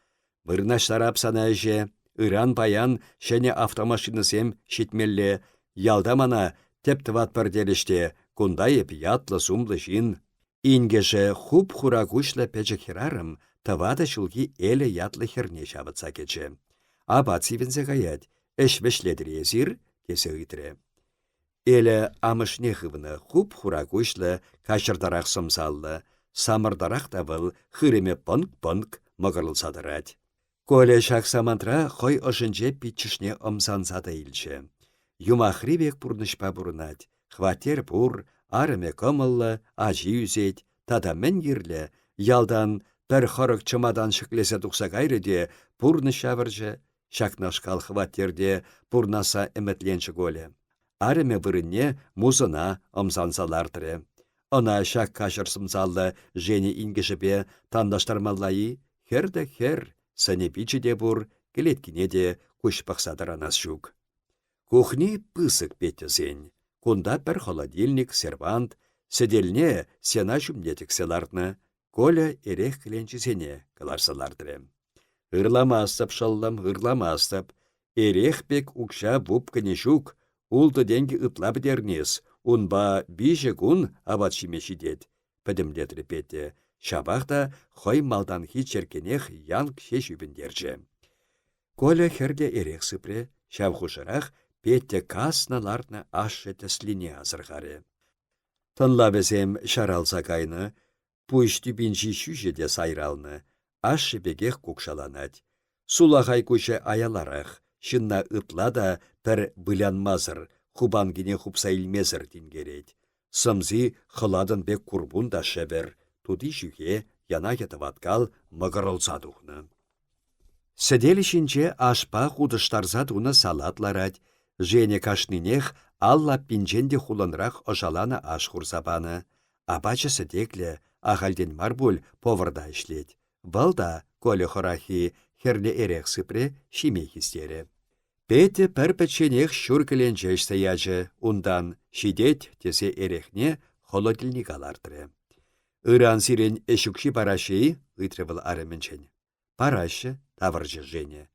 Вырнаштар апсана әже, ыран паян шәне автомашинысем шитмелле, ялдамана тептіват пірделіште, кундайып ятлы сумлы жин. Ингеже хуп хура күшлі пәчі херарым, тавада шулги әлі ятлы херне шабытса кечі. Абат сивензе гаят, әшвешледір езір, кесі үйтірі. Эле амышне хывыны хуп хура күшлі, кашырдарақ сымсаллы, самырдарақ табыл хыреме пынк-пынк мығырлсадырать. Коле шақсамантра хой ошынче питчішне ымсанса да илче. Юмахривек пурнышпа бурнать. Хватер пур, арыме кымыллы, ажи үзет, тада мен ерлі, ялдан бір хорық чымадан шықлесе тұқса кайрыде пурны шавыржы, шакнашкал хватерде пурнаса эметленші голе. Арыме вырынне музына ымсансалардыры. Она шак кашырсымсалды жені ингішіпе тандаштармаллайы, херді хер, сәне пичеде бур, келеткіне де күшпақсадыранас жүк. Кухни пысык петтесен. Кунда пір холодильник, сервант, седелне сена жүмнетікселардны, Коля эрех кіленчісене кыларсалардыры. Ырламастып шаллам, ырламастып. Эрех бек укша буп кінешук, улты денгі ытлап дернес, унба бейші күн абат шимешидет. Пәдімлетірі петте, шабақта хой малданхи черкенех янг шеш үбіндерчі. Коля херде эрех сыпре, шавхушырақ петте касналарны ашы тәслине азырғары. Тынла бізем шаралса кайны, пуйшты бінжі шүжеде сайралны, ашы бегех кукшаланать. Сулағай көші аяларақ, шынна ытла да пір бұлянмазыр, хубангіне хупса илмезір дингерет. Сымзи хыладын бек курбун да шебер, туди жүге яна етіваткал мығырылса дұхны. Сәделішінче ашпа худыштарза дуны салатларать, жене кашнинех алла пинченде хулынрақ ожаланы аш хурсапаны. Абачы сәдеклі, ағалден марбул поварда ішлет. Балда, колі хорахи, херлі эрех сыпре шиме хистері. Петі пір пәтшенех шүркілен жеш саячы, ундан шидет тесе эрехне холодильник алардыры. Иран сирен эшукши параши, ытрывыл арымынчен. Парашы тавыржы жене.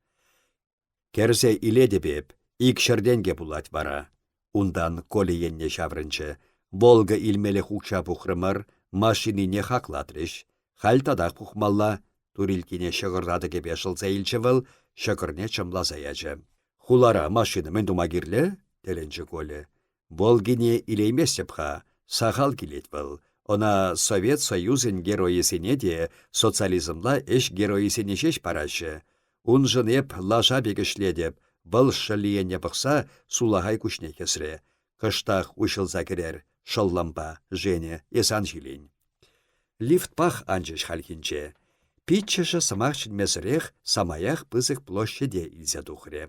Керсе иледе беп, ик шырденге булать бара. Ундан коли енне шаврынчы. Волга илмеле хукша пухрымыр, машинине хаклатрыш. Хальтадақ пухмалла, турилкине шығырдады кепе шылса илчевыл, шығырне чымла заячы. Хулара машина мен думагирле, теленчі коли. Волгине илеймесепха, сахал келет был. Она Совет Союзын героисене де социализмла эш героисене шеш парашы. Ун жынеп лажа бегішледеп, бұл шылиене бұқса сулағай күшне кесіре. Кыштақ ұшылза керер, шылламба, жене, есан жилен. Лифт пах анжыш халхинче. Питчешы сымақшын месірех самаях пызық площаде илзе дұхре.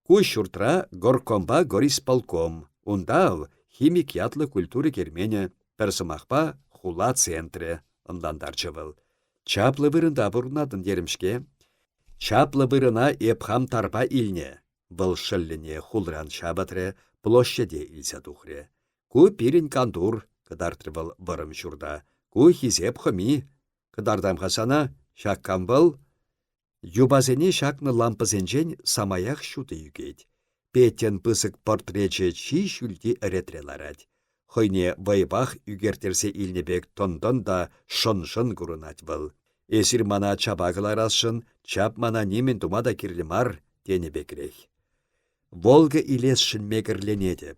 Куш шуртра горкомба горисполком. Ундав химик ятлы культуры кермене. Персымақпа хула центре, ындандарчывыл. Чаплы вырында бұрнадын деремшке. Чаплы вырына епхам тарпа илне. Бұл шыллене хулран шабатре площаде илсе тухре. Ку пирин кантур, кыдартырвыл вырым шурда. Ку хизеп хыми, кыдардам хасана, шаккам был. Юбазене шакны лампызенжен самаях шуты югет. Петтен пысык портрече чи шүлді әретреларад. Хойне вайбах үгертерсе илнебек тондон да шын-шын күрінат был. Эсір мана чабағылар асшын, чап мана немен думада кирлімар, денебекірек. Волга илес шын мекірленеді.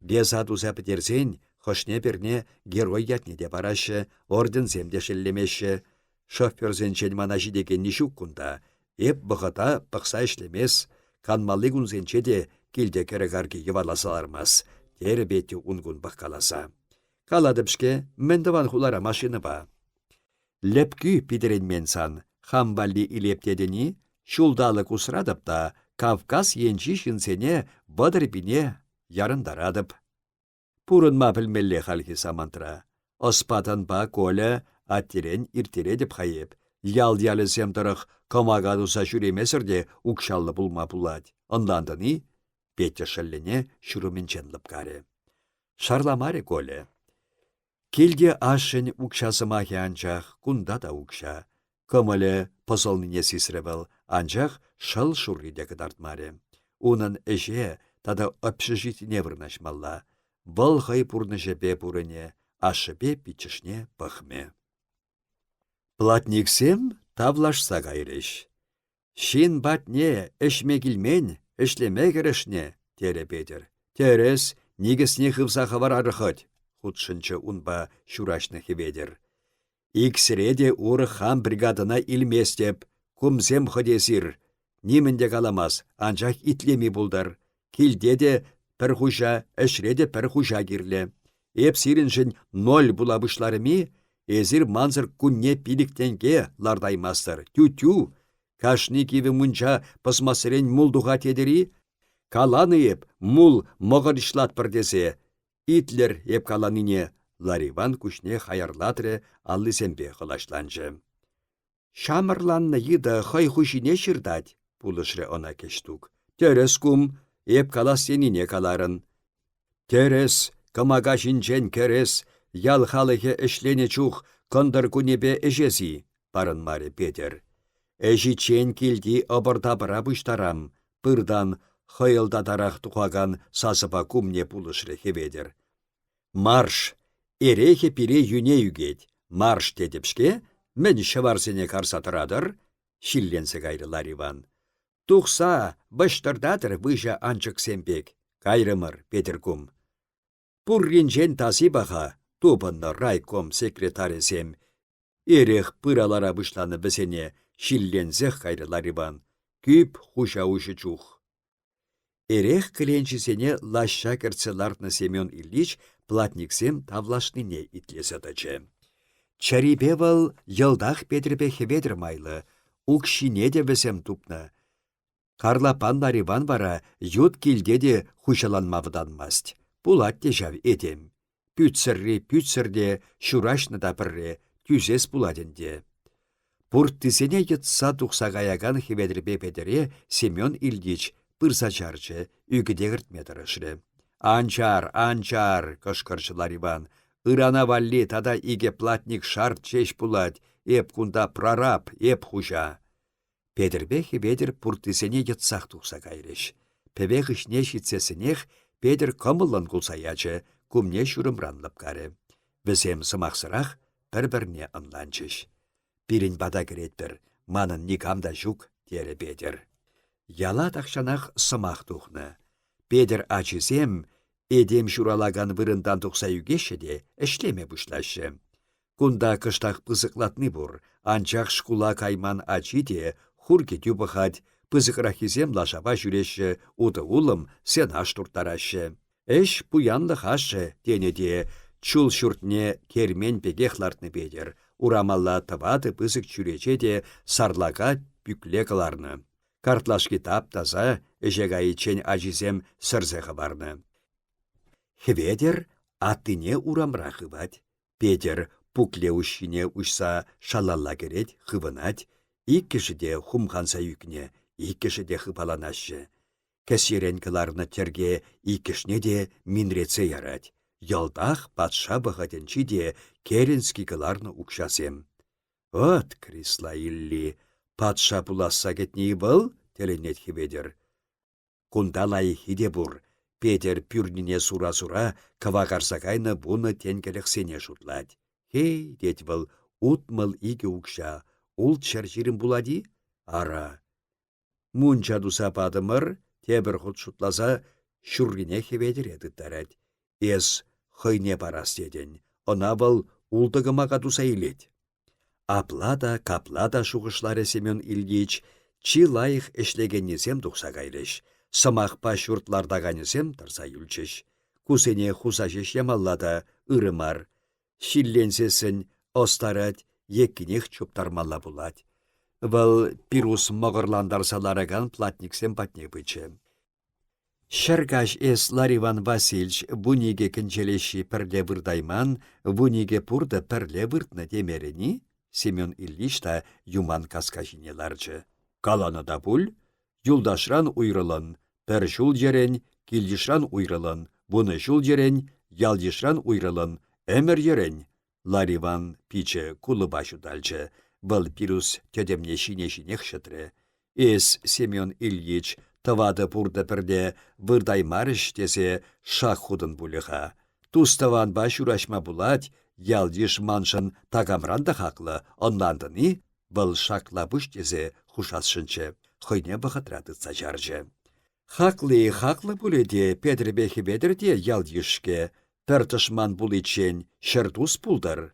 Безат узап дерзен, хошне берне герой ятнеде барашы, орден земде шеллемеші. Шоферзенчен мана жидеген нишук кунда, еп бұғыта пықса ішлемес, канмалы күнзенче де келде керегарги еваласалармас. Тері бетті унгун баққаласа. Каладыпшке мендаван хулара машины ба. Лепкі пидеренмен сан, хамбалли илептедені, шулдалы кусрадып та, Кавказ енчі шынсене бадырбине ярындарадып. Пурынма білмелле халхи самантра. Оспатан ба коля аттерен иртередіп хайып. Ял-ялы семтырық комагадуса жүремесірде укшаллы булма булад. Онландыны Петя шаллене шүріменченліп каре. Шарламаре коле. Келге ашын укшасымахи анчах, кунда да укша. Көмілі пызылныне сисребіл, анчах шыл шурриде кыдартмаре. Унын эше тада общежитіне вырнашмалла. Бұл хай пурныше бе пурыне, ашыбе пичішне пахме. Платниксем тавлашса гайреш. Шин батне эшме килмен, эшлеме керешне, тере Петер. Терес, нигесне хывса хавар арыхать, худшынчы унба шурашны хеведер. Иксіреде уры хам бригадына илместеп, Кумсем ходесир. Нимінде каламас, анчах итлеми булдар. Килде де пір хужа, әшре де пір хужа кирле. Эп сиріншін 0 булабышларыми, эзір манзыр күнне пиліктенге лардаймастыр. Тю-тю, кашни киві мұнча пысмасырен мулдуға тедері, каланы еп мул мұғыр бірдесе. Итлер еп каланине Лариван күшне хайырлатры аллысембе қылашланжы. Шамырланны йыды хай хушине шырдать, пулышры она кештук. Терес кум, еп калас сенине каларын. Терес, кымага жинчен керес, ял халыхе эшлене чух, кондыр күнебе эжесі, барын маре Петер. Эжі чен келді обырдабыра бұштарам, пырдан хайылдатарақ тухаган сасыпа кумне пулышры хеведер. Марш, эрехе пире юне югет, марш дедіпшке, мен шыварсене карсатырадыр, шилленсе кайры Лариван. Тухса, баштырдатыр выжа анчык семпек, кайрымыр Петер кум. Пурринчен таси баха, тупынны райком секретаресем, эрех пыралара бұшланы бізене шилленсех кайры Лариван, күп хуша ушы чух. Эрех кіленчісене лашша кірцеларны Семен Ильич платниксем тавлашныне итлесетачы. Чарипевал йылдах Петрепе хеведір майлы, укшине де бізем тупны. Карлапан Лариван бара ют килде де хушаланмавданмаст. Пулат те жав едем. Пүтсірде, шурашны да бірре, тюзес пуладенде. Пурттысене йытса тухса гаяган хеведірбе Петре Семен Ильич пырса чарчы, үгідегіртме тұрышры. Анчар, кышкырчы Лариван. Ирана валли тада иге платник шарт чеш пулать, эп кунда прораб, эп хужа. Петербе хеведір пурттысене йытсақ тухса кайреш. Певех ішне шитсесінех Петр кымылын кулсаячы, кумне шурымранлып кары. Візем сымақсырақ бір-бірне ынланчыш. Пирин бада керетпір, манын никамда жук, тере Петр. Яла тақшанақ сымақ тухны. Петр ачысем, эдем шуралаган вырындан тұқса югешеде, эшлеме бұшлашы. Кунда кыштақ пызықлатны бұр, анчақ шкула кайман ачиде, хурге тюбахать, пызықрахизем лашаба жүреші, уды улым сен аш туртарашы. Эш пуянлық ашы, денеде, чул шүртне кермен пегехлартны Петр, урамалла тывады пызық жүречеде сарлага бүкле кыларны. Картлаш китап таза, эжегайы чен ажизем сырзығы барны. Хеведер аттыне урамра хывать. Петер пукле ушине ушса шалалла керет хывынать. Иккішіде хумханса юкне, иккішіде хыпаланашы. Кәсерен кыларны терге иккішне де минреце ярать. Ялдах патша бұғаденчі де керенский кыларны укшасем. От, Крисла Илли, патша буласса кетней был, теленет хеведер. Кундалай хиде бур, Петер пюрнине сура-сура, кавағарсакайны буны тенгелексене шутлать. Хей, дет был, утмыл иге укша, ул чаржирин булади? Ара. Мунча дуса падымыр, тебір худ шутласа, шургине хеведер едіттарад. Эс хыйне парас деден, она был ултығымаға дуса илет. Аплада, каплада шуғышлары Семен Ильич, чи лайық эшлегеннесем тұқса кайреш. Сымақпа шуртлардағанесем тұрса юлчеш. Кусене хусашеш ямаллада ырымар. Шилленсесін остарад еккінех чуптармалла булад. Вăл пирус мăгăрландарсалараган платниксем патне бычы. Шыргаш эс Лариван Васильевич буниге кінчелеші пірле вырдайман, буниге пурда пірле выртны демерені, Семен Ильич та юман каскажине ларчы. Каланы да пуль, юлдашран уйрылын, пір жул жерен, килдишран уйрылын, буны жул жерен, ялдишран уйрылын, әмір жерен. Лариван пиче кулы башу дальчы, был пирус тедемне шине-шинех шытры. Эс Семен Ильич тавады пурда пірде вырдаймарыш тесе шах худын булыға. Туставан баш урашма булать, ялдиш маншын тагамран да хақлы, онландыны был шаклабыш тесе хушасшынчы, хойне бұғытрады цачаржы. Хақлы буледе Петр бехи бедірде ялдишке, пәртішман булычен шыртус пулдар.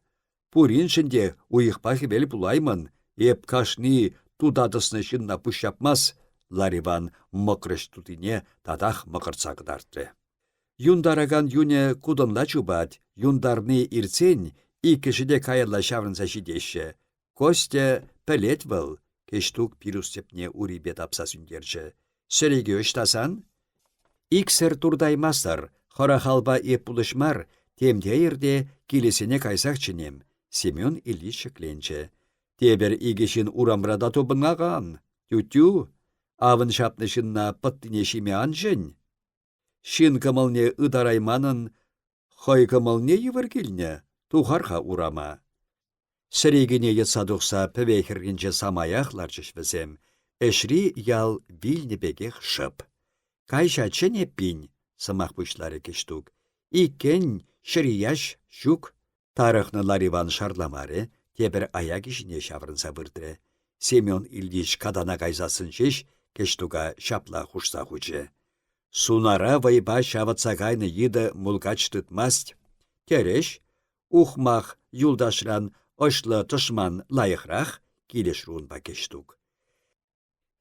Пуриншінде уйықпахи бел булаймын, еп кашни тудадысны шынна пұшапмас, Лариван мықрыш тутине тадах мықырца кыдартты. Юндараган юне кудынла чубат, юндарны ирцен, и кішіде каялла шаврынса шидеші. Костя пәлет был, кештук пирустепне урибе тапса сүндерчі. Сіреге өштасан? Иксір турдаймасыр, хора халба еп бұлышмар, темде ерде келесіне кайсақ чынем. Семен Ильич шекленчі. Тебер игешін урамрада тобынаған. Тю-тю, авын шапнышынна пыттыне шиме анжын. Шин кымылне ыдарайманын, хой кымылне евір келіне, тухарха урама. Сірегіне етсадуқса пөвейхіргенче самаяқлар жышвізем, әшри ял вильне бегех шып. Кайша чене пин, сымақ бұшлары кештук. Икен шырияш шук. Тарықны Лариван шарламары, тебір аяк ішіне шаврынса бұрды. Семен Ильич кадана кайзасын шеш, кештуга шапла хушса хучы. Сунара вайба шаватса кайны еді мулгач тытмаст. Тереш, ухмах юлдашран ошлы тышман лайықрақ келеш руынба кештук.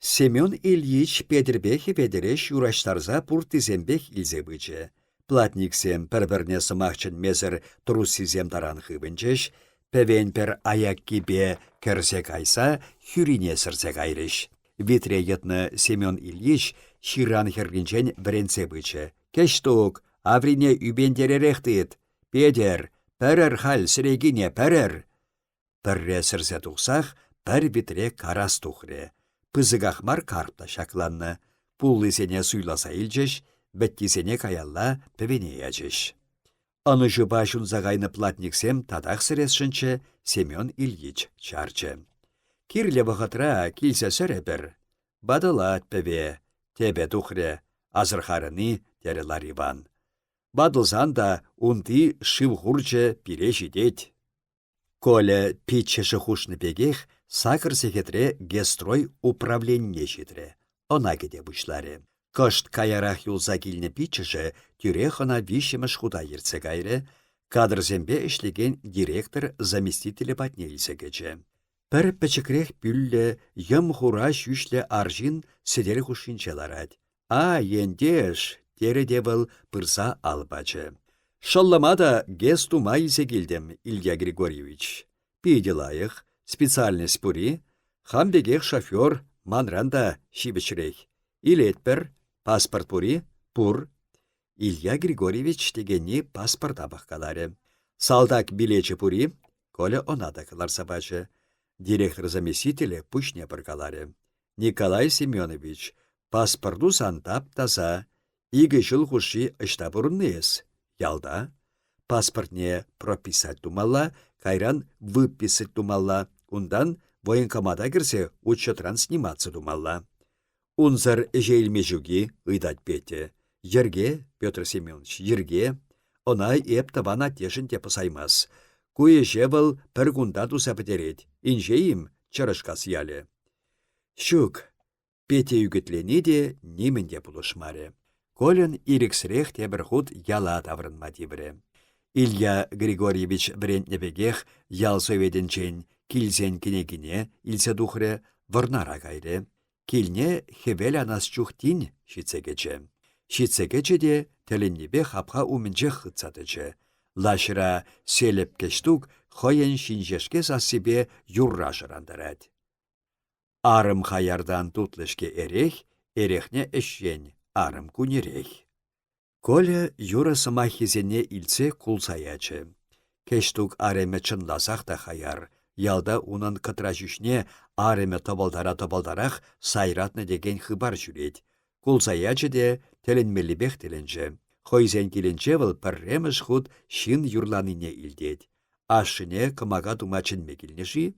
Семен Ильич педірбехе педереш юраштарза пуртизембех илзе бычы. Платниксем пір-бірне сымақчын мезір тұрусизем таран хыбынчеш, пәвен пір аяк кебе кірсе кайса, хүрине сірсе кайрыш. Витре етні Семен Ильич ширан хергенчен біренсе бычы. Кештук, аврине үбендеререхтет. Педер, пәрір хал сірегіне пәрір. Пірре сірсе тұқсақ, пір витре карас тұқре. Пызығақмар карпта шакланны. Пуллысене суйласа илчеш, бәттисене каялла пөвене ячеш. Аныжы башын зағайны платниксем тадақ сіресшінші Семен Ильич чарчы. Кирле вғытра килсе сөрі бір. Бадылат пөве, тебе тухре, азырхарыны тері Лариван. Бадылсан да унты шив хурчы пире жидет. Коля питчеші хушны бегех сакыр секетре гестрой управленне жидре. Она кеде бұшлары. Кышт каярах юлса килне питчеші тюрехана вишеміш худа ерце кайры, кадрзембе ішлеген директор заместителі патне илсе кече. Пір пәчікрех бүллі ем хура шүшлі аржин седері хушинчеларад. А, ендеш, тері девіл пырса албачы. Шалламада гес тума илсе келдім, Илья Григорьевич. Пейделайық, специальный спури, хамбегех шофер манранда шибічірек. Илетпір, паспорт пури, пур. Илья Григорьевич дегенне паспорт абаққалары. Салдак билечі пури, Коля онада кылар сабачы. Директор заместителі пүшне біргалары. Николай Семенович, паспорту сантап таза, игі жыл хуши ішта бұрынныз. Ялда, паспортне прописать думалла, кайран выписать думалла, ундан военкомада кірсе учетран сниматься думалла. Унзар жейлмежуги ыйдать пете. Ерге, Петр Семенович, ерге, онай еп табана тешін те пысаймас. Куе жевал пір гунда туса пітерет, инжейім чырышкас яле. Шук, пете үгітлене де немінде бұлышмаре. Колен ирексірех тебір худ яла таврынма дебірі. Илья Григорьевич бренднебегех ял сөйведенчен килзен кенегіне илсе духре варнара кайры. Килне хевел анас чухтин шитсегече. Шитсегече де теленнебе хапха умінче хытсадычы. Лашыра селеп кештук хоен шинжешке сасыбе юрра жырандарад. Арым хаярдан тутлышке эрех, эрехне эшен, арым кунерех. Коля юра сымахизене илсе кулсаячы. Кештук ареме чынласақ та хаяр. Ялда унын кытражүшне ареме табалдара-табалдарах сайратны деген хыбар жүрет. Кулсаячы де теленмелібех теленже. Хойзен келенче выл пірреміш худ шин юрланыне илдет. Ашыне кымага думачын мекілнеші,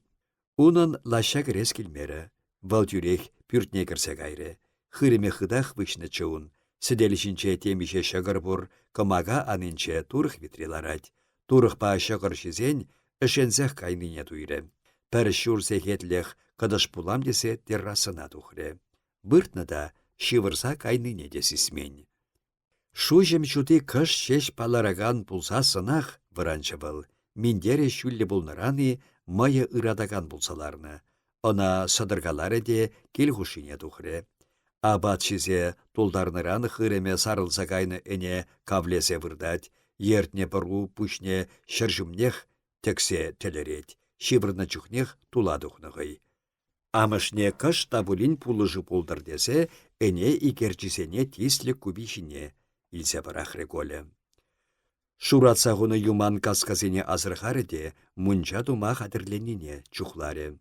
унын лаша кірес келмері. Вал тюрех пүртне кірсе кайры. Хыреме хыдах вышны чуын. Сіделішінче темише шағыр бұр, кымага анынче турых витриларать. Турых па шағыр шизен, үшензех кайныне туйры. Пір шур сехетлех кыдыш пулам десе террасына тухры. Быртны да шивырса кайныне десісмен. Шужем чуты кыш шеш палараган пулса сынах выранчы был. Миндере шүллі бұлныраны мая ырадаган бұлсаларны. Она садыргалары де келхушине тухре. Абат шизе тулдарныран хыреме сарылса кайны эне кавлесе вырдать, ертне пыру пушне шыржымнех тексе телерет, шибырна чухнех туладухнығый. Амышне кыш табулин пулыжы пулдыр десе, эне икерчисене тислі кубишине, илсе барахре коле. Шуратсағыны юман касказыне азырхары де, мунча тума хатырленіне чухларе.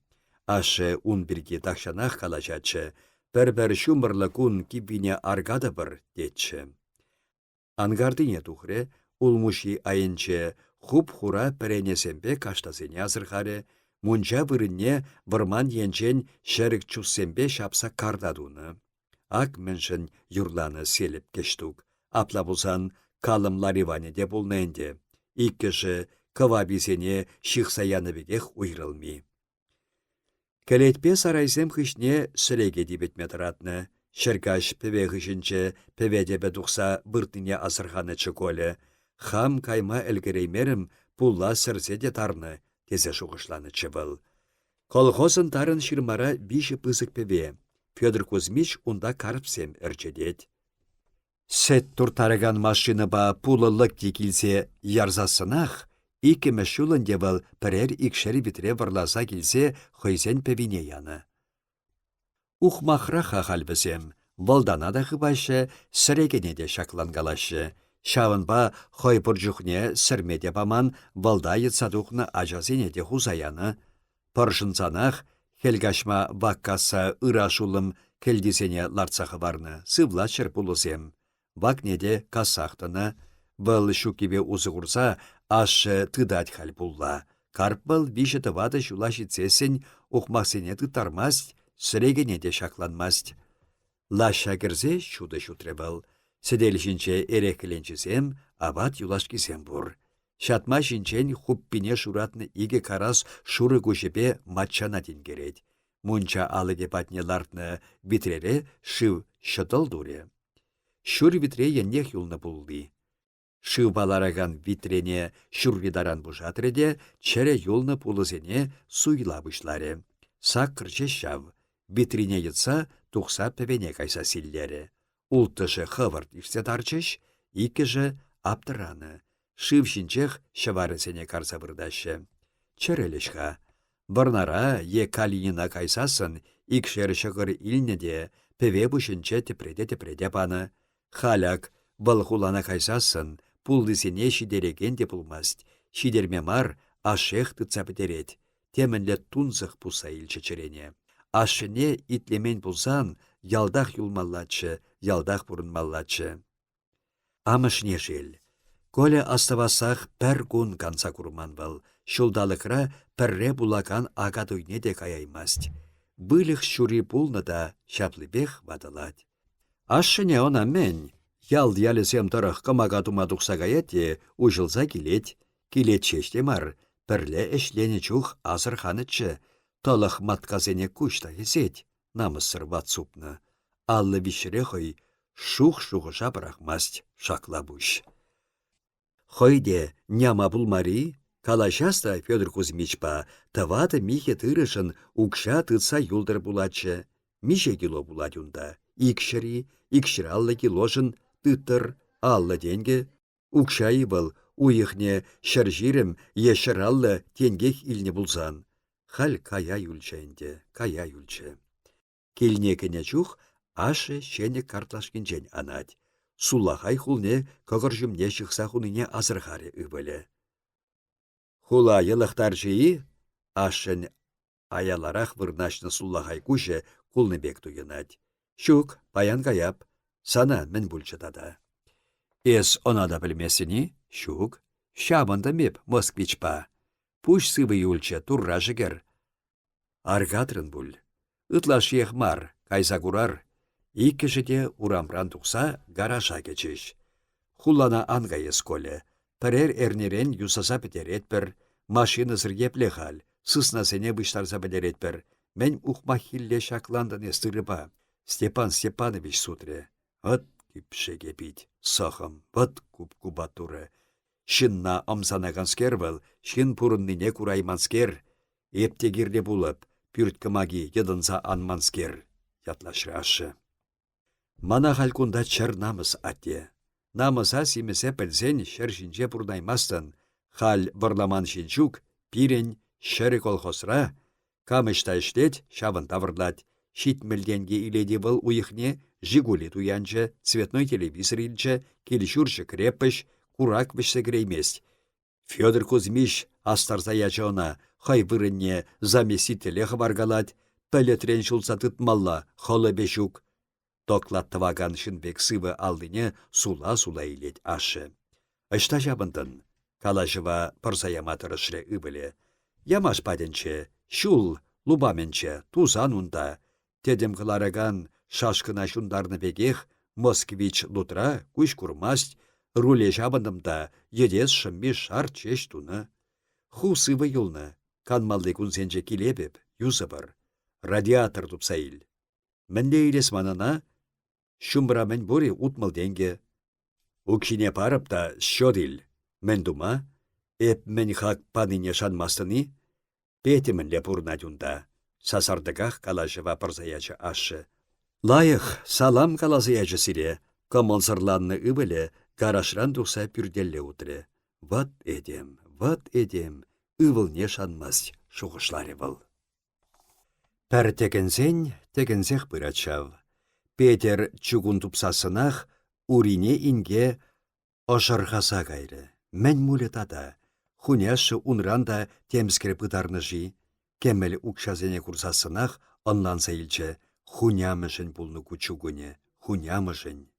Ашы ун бірге тақшанақ калачатшы, бір-бір шумырлы күн кибине аргады бір детші. Ангардыне тухре, улмуши айынче хуп-хура піренесембе каштазыне азырхары, мунча бірінне вырман енчен шәрік чуссембе шапса кардадуны. Ак міншін юрланы селіп кештук. Апла бұлсан калымлар иване де болнайынде. Иккіші кыва бізене шықсаяны бедех уйрылми. Келетпе сарайсем хышне сілеге дебетме тұратны. Шыркаш певе хышынче певеде бедуқса бұртыне асырханы чыколі. Хам кайма әлгіреймерім пулла сірсе тарны, тезе шуғышланы чыбыл. Колхозын тарын шырмара биші пызык певе. Федор Кузьмич унда карпсем әрчедет. Сет туртарыган машины ба пулылык декілсе ярзасынақ, икі мәшулын дебіл пірер икшері бітіре варласа келсе хойзен певине яны. Ухмахра хахалбізем, валдана да хыбашы, сірегене де шаклангалашы. Шавынба хой бұржухне сірмеде баман валда етсадухны ажазене де хузаяны. Пыршынсанақ, хелгашма ваккаса ырашулым келдесене ларцақы барны, сывла шырпулызем. Вакнеде касақтыны, бұл шукебе узығырса, ашы тыдать хал булла. Карп бұл виші тывады жула житсесін, ұқмақсене тытармаст, сүрегене де шакланмаст. Лаша кірзе шуды шутре бұл. Седел жінче эрекіленчізем, абат юлаш кизем бұр. Шатма жінчен хуппине шуратны иге карас шуры көшепе матчана тенгерет. Мунча алы депатне лартны битрере шыв шытыл дуре. Шур витре еннех юлны булды. Шыв балараган витрене шур видаран бужатреде чере юлны пулызене суйла бұшларе. Сак кырче шав. Витрине етса тухса певене кайса силлере. Ултышы хывырт ишсе тарчыш, иккіжі аптыраны. Шыв шинчех шыварысене карса вырдашы. Черелешха. Варнара е калинина кайсасын, икшер шығыр илнеде, певе бұшынче тепреде паны. Халяк, валхулана кайсасын, пулдысене шидереген де пулмаст. Шидерме мар, ашех тыца бідерет. Темінле тунзық пуса илчі черене. Ашыне итлемен пулсан, ялдах юлмаллачы, ялдах бұрынмаллачы. Амышне жел. Коле аставасах пәр күн канса курман был. Шулдалықра пәрре булакан ага дуйне де каяймаст. Былық шури пулны да шаплыбех вадалад. Ашыне она мен. Ял ялесем тұрық кымага тума тұқса гаятте ұжылса келет. Келет шеште мар. Пірле әшлене чух азыр ханычы. Толық матказене күшта есет. Намысыр ватсупны. Аллы вишіре хой шух-шуғыша бірақмаст шақла бұш. Хойде няма булмари, калашаста Федор Кузьмич па, тавады михе тырышын укша тыца юлдыр булачы. Мише кило буладюнда. Икшіри, аллы килошын тыттыр, аллы денге. Укшайы был, уйықне шыржирім ешір аллы тенгех илне булзан. Хал кая юлчайынде, кая юлчы. Келнекіне чух, ашы шене картлашкенчен анать. Сулахай хулне көгіржімне шықса хуныне азырхары үбілі. Хула елықтар жиі, ашын аяларақ вырнашны сулахай күші хулны бек туйынать. Шук, паян гаяп, сана мен бүлчытада. Эс онада білмесіні, шук, шабында меп Москвичпа. Пуш сывы юлчы турра жігер. Аргатрын бүл. Ытлаш ехмар, кайса курар. Иккі жеде урамран тұқса гаража кечеш. Хуллана анға есколі. Пірер әрнерен юсаса бідерет бір. Машины зіргепле хал. Сысна сене бұштарса бідерет бір. Мен ұқма хилле шакландан естіріба. Степан Степанович сутре. От кіпшеге бит. Сахым. От кубатуры. Шынна амсанағанскер был. Шын пұрынныне курайманскер. Ептегірде булып. пюрткімаги едынса анманскер, ятлашырашы. Мана халькунда чыр намыс атте. Намыса симесе пілсен шыр жинже бұрнаймастын, хал бұрламан жинчук, пирен, шыры колхозра, камышта іштет, шавын тавырлат, шит мілденге иледе был уйықне, жигули туянчы, цветной телевизор илчі, келшурчы креппіш, курак бішсі креймест. Федор Кузьмич астарса ячона, хай вырынне заместителе хабаргалат, пәлетрен шулса тытмалла, холы бешук. Токлаттываган шынбек сывы алдыне сула-сула илет ашы. Ышта жабындын, калашыва пырсаяма тырышры үбілі. Ямаш паденче, шул, лубаменче, тузан унда. Тедем кылараган шашкына шундарны бегех, Москвич лутра, куш курмасть, руле жабындымда едес шымми шар чеш туны. Ху сывы юлны, канмалды күнсенче килебеп, юзыбыр. Радиатор тупсаил. Мінде илес манана, шумбра мен бури утмал денге. Укшине парып та шодил. Мен дума, эп мен хак паныне шанмастыны, петемін ле пурна дюнда. Сасардыгах калашыва пырзаячы ашы. Лайық, салам калазаячы сире, комонсырланны үбілі, гарашран тухса пюрделле утры. Вот эдем, үвілне шанмас шуғышлары был. Пәр тегензех пырачав. Петер чугун тупсасынах урине инге ошырғаса кайры. Мен мулы тада. Хуняшы унранда темскер пытарны жи. Кемел укшазене курсасынах онланса илче. Хунямышын пулны кучугуне. Хунямышын.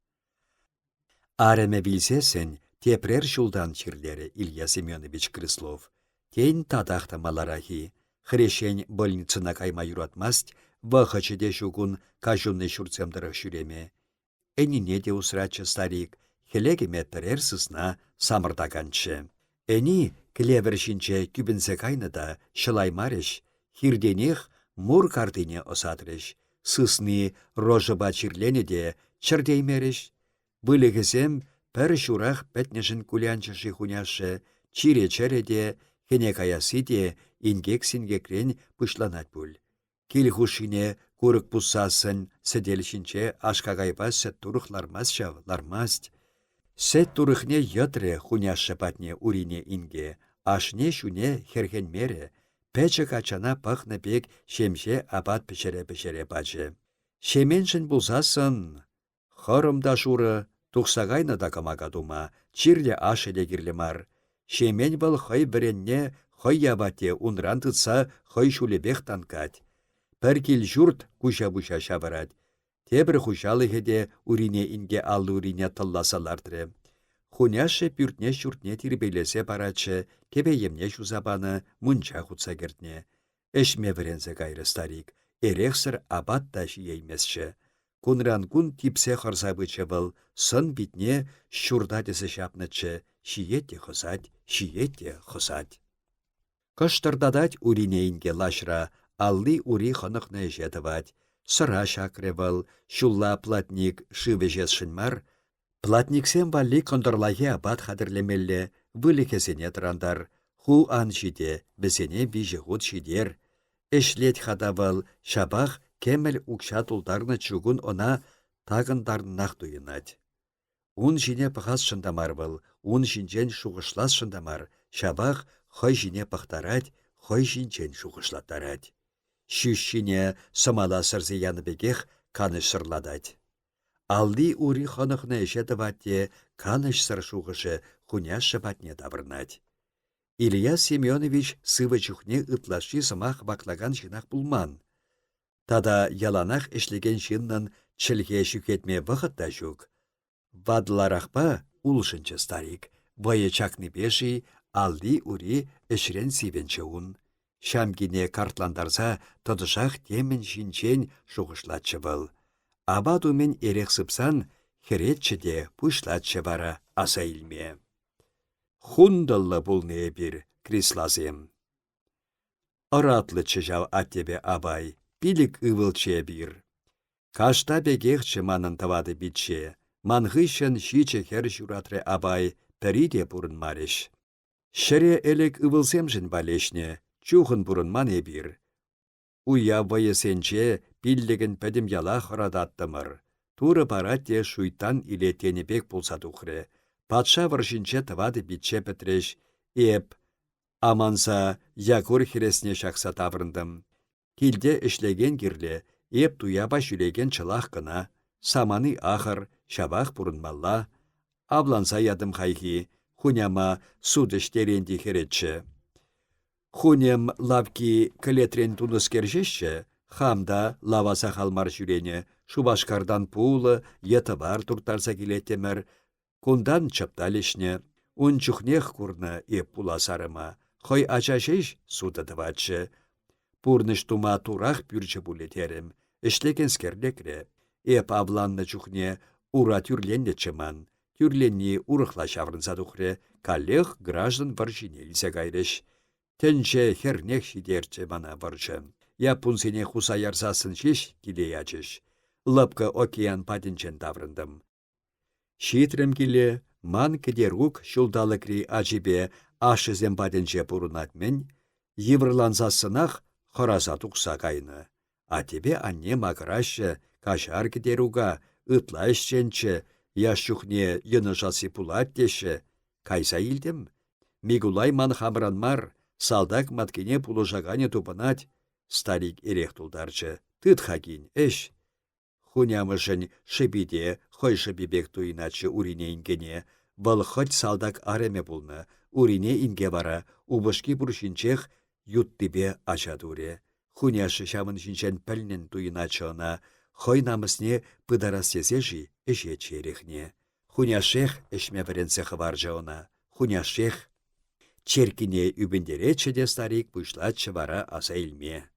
Ареме билсесен тепрер шулдан чирлері Илья Семенович Крыслов. Тейн тадахта маларахи. Хрешень больницына кайма юратмасть, вахачыде шугун кажунны шурцемдырых шүреме. Әнине де усрачы старик, хелегеме пірер сысна самырдаганчы. Әни клевершінче күбінсе кайныда шылаймарыш, хирденех мур картыне осатрыш, сысны рожыба чирлене де чырдеймеріш. Вылегізем пір шурах пәтнешін кулянчышы хуняшы, чире-чере де, хене каясы де, ингек-сингекрен пышланат бұл. Кел хушине курык пусасын сәделшінче ашқағайба сәт турықлармас шав, лармаст. Сәт турықне йытры хуняшы патне урине инге, ашне шуне херхенмере, пәчі качана пақны бек шемше абат пішере бачы. Шеменшін бұлсасын, хорымда шуры, тұқсағайны да камаға дума, чирле ашыле кирле мар. Шемен бұл хой біренне, хой ябате унран тұтса хой шулебех танкать. Пір кел жұрт куша-буша шабырад. Тебір хушалы хеде урине инге аллы урине тылласалардыры. Хуняшы пүртне шүртне тирбейлесе барачы, кебе емне шузабаны мұнча хутса кертне. Эшме вірензе кайры старик, эрексір абат та жиеймесші. Кунран кун типсе хорсабычы был, сын битне шурдадысы шапнычы, шиетте хосать. Кыштырдадать урине инге лашра, алли ури хонықны жетівать. Сыра шакры был, шулла платник шывежесшін мар. Платниксен валли кондырлайы абат хадырлемелле, вылікесене тұрандар. Ху ан жиде, бізене бижі ғуд жидер. Эшлет хадавал, шабах кемел укша тулдарны чугун она тағындарнақ дуйынать. Ун жине пахас шындамар был, ун жинчен шуғышлас шындамар, шабах хой жине пахтарать, хой жинчен шуғышлаттарать. Шүшшине сымала сырзы яныбегех каныш сырладать. Алды ури хонықны жетіватте каныш сыр шуғышы хуняшы батне табырнать. Илья Семенович сывы чухне ытлаши сымақ бақлаган жинақ булман. Тада яланақ ішлеген жиннын чілге шүкетме вғытта жүк. Вадларақпа улшынчы старик, бойы чакны беші, алды ури ішрен сивенче ун. Шамкине картландарса тұдышақ темен шинчен шуғышлатшы был. Абадумен ерек сыпсан, херетчі де пұшлатшы бара аса илме. Хундаллы бұлне бір крислазем. Ыратлы чыжау аттебе абай, пилік ывылче бір. Кашта бегехчі манын тавады бітче, манғышын шиче хер журатры абай, пәриде бұрын мариш. Шыре әлік ывылсемжін балешне, чухын бұрын мане бір. Уя вайысенче пиллеген пәдім яла хырадаттымыр. Туры паратте шуйтан иле тенебек пулса тухры. Патша варшинче тывады битче петреш. Эп, аманса якур хиресне шақса таврындым. Килде ішлеген кирле, эп туяба жүлеген чылах кына. Саманы ахыр, шабах пурынмалла. Абланса ядым хайхи, хуняма судыш теренді херетші. Хунем лавки кілетрен туныс кержешші, хамда лаваса халмар жүрене, шубашкардан пулы, етібар туртарса келетемір, кундан чапталешне, ун чухнех курна еп пуласарыма, хой ачашеш судадыватшы. Пурныш тума турах пүрчі булетерім, ішлеген скерлекре, еп абланны чухне ура тюрленде чыман, тюрленни урықла шаврынса тухре, каллех граждан варжине илсе гайреш. Тенче хернех шидерче мана варжы. Я пунсене хуса ярсасын шеш килеячеш. Лапка океан паденчен таврындым. Шитрем келе, ман кедерук шулдалыкри ажибе ашызем паденче пурунатмен, еврланзасынах хораса тухса кайны. А тебе анне макрашы, кашар кедеруга, ытлайшченче, яшчухне йынышасы пулат теші. Кайса илдім? Мигулай ман хамранмар, салдак маткине пулышагане тупынать, старик эрех тулдарчы, тыт хагин, эш. Хунямышын шыбиде, хой шыбибек туйначы урине ингене, вăл хоть салдак ареме пулны, урине инге бара, убышки буршинчех юттипе ачатуре. Хуняшы шамын шинчен пәлнен туйначына, хой намысне пыдарас сесежи эше черехне. Хуняшех эшме вренсе хваржа она, хуняшех черкине үбіндеречі де старик пұшлатшы бара аса илме.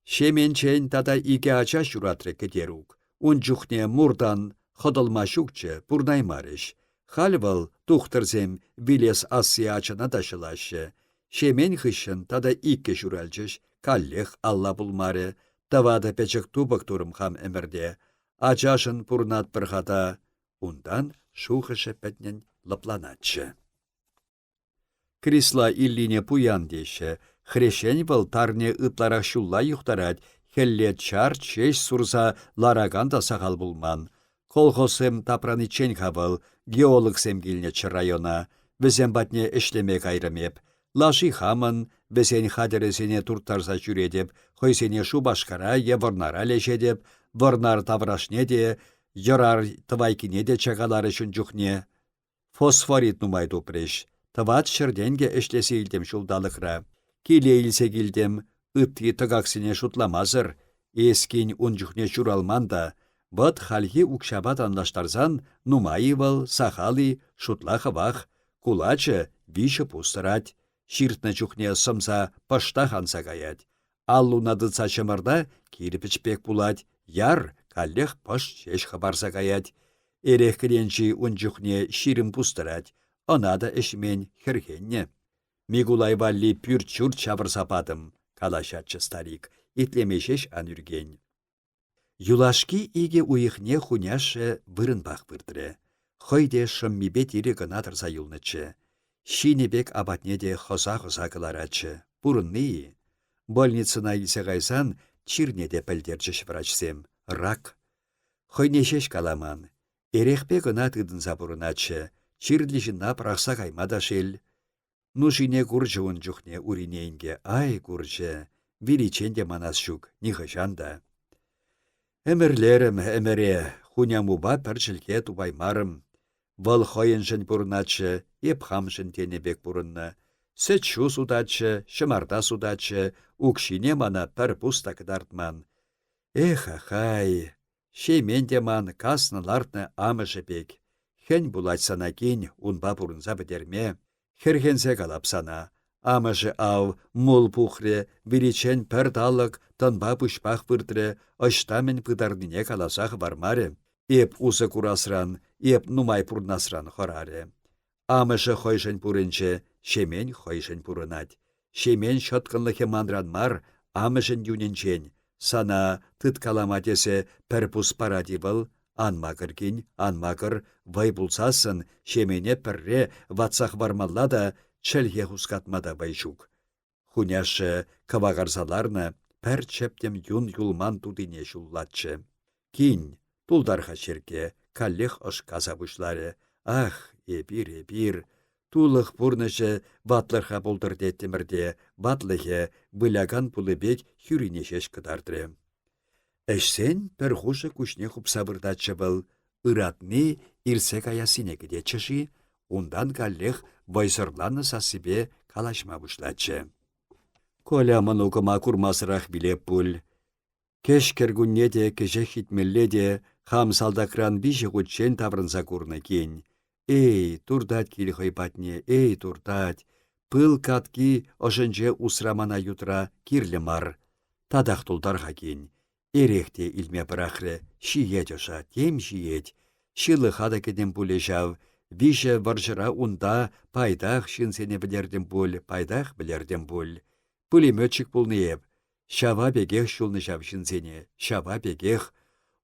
Шеменчен тада иге ача шуратры кедерук. Un жүхне мурдан хыдылмашукчы пурнаймарыш. Хальвал тухтырзем вилес асси ачына ташылашы. Шемен хышын тада икке шуралчыш, каллех алла булмары. Тавада печек тубак турым хам эмірде. Ачашын пурнат пырхата. Ундан шухышы пәтнен лапланатшы. Крисла иллине пуян деші, хрешен был тарне ытлара шулла юхтарать, хелле чар чеш сурса лараганда сағал булман. Колхозым тапранычен хавыл, геологсем килнечі района, візен батне ішлеме кайрымеп. Лаши хамын, візен хадересене туртарса жүредеп, хойсене шубашкара е варнара лешедеп, варнар таврашне де, йырар тывайкине де чагалары шын жүхне. Фосфорит нумай тупреш. Тыват шырденге эшлесе илдем шулдалықра. Киле илсе килдем, ытти тыгаксине шутламазыр, ескин унжухне шуралманда, быт хальхи укшабат анлаштарзан, нумайывал, сахали, шутлахывах, кулачы виші пустырать, ширтны чухне сымса паштаханса гаять. Аллуна дыца чымырда кирпичпек пулать, яр каллех паш чеш хабарса гаять. Эрех кіренчі унжухне ширым пустырать, она да эшмен херхенне. Мигулай валли пюр-чур чавырсападым, калашатчы старик, итлемешеш анюрген. Юлашки иге уйхне хуняшы вырынбақ вырдыры. Хойде шыммибе тире гынатырса юлнычы. Шинебек абатнеде хоза-хоза кыларачы. Бурынны. Больницына илсе гайсан чирнеде пәлдерчіш врачсем. Рак. Хойнешеш каламан. Эрехпе гына тыдынса бурыначы. Чирлишіна прақса каймада шел. Нушине куржуын жүхне уринейнге. Ай куржы. Виличенде манас шук. Нихышанда. Әмірлерім, әміре. Хунямуба пәрчілке тубаймарым. Вăл хойыншын бурыначы. Еп хамшын тенебек бурынны. Сечу судачы, шымарда судачы. Укшине мана пір пуста кыдартман. Эх, ахай. Шеменде ман касны лартны амышы бек. Хен булать сана кень унба бурынса бідерме. Херхенсе калап сана. Амышы ау, мул пухре, виличен пір талык, тынба пұшпақ вырдыры, ыштамен пыдардыне каласақ бармары. Еп усы курасран, еп нумай пурнасран хорары. Амышы хойшын пурынчы, шемен хойшын пурынать. Шемен шоткынлыхе мандранмар, амышын юненчен. Сана тыт каламатесе пір пус парадивыл, анмакыр кин, анмакыр, вай булсасын, шемене пірре ватсақ бармалла да, чәлге хускатмада байшук. Хуняшы кывағарсаларны, пәр чептем юн юлман тудыне шуллатчы. Кин, тулдарха черке, каллех ышказа бұшлары. Ах, эпир, тулық пурнышы батлырха болдырдеттімірде, батлыхе быляган пулыбек хүрінешеш кыдардыры. Әшсен пір хұшы күшне құпсабырдатшы был, ыратны ирсе каясыне кедетчіші, ундан каллех байсырланы сасыбе калашма бұшлатчы. Коля мұнукыма курмасырақ білеп бұл. Кеш кергунне де, кеже хитмелле де, хам салдакран биші құтчен таврынса курны кен. Эй, турдат кил хайпатне, эй, турдат. Пыл катки ошынже усрамана ютра кирлі мар. Тадақ тұлдарға кен. Эрехте илме бірақры, шиет оша, тем шиет. Шилы хада кеден бұле жав. Биші варжыра унда пайдақ шынсене білерден бұл, пайдақ білерден бұл. Пулеметчик пулныеп. Шава бегех шулны жав шынсене, шава бегех.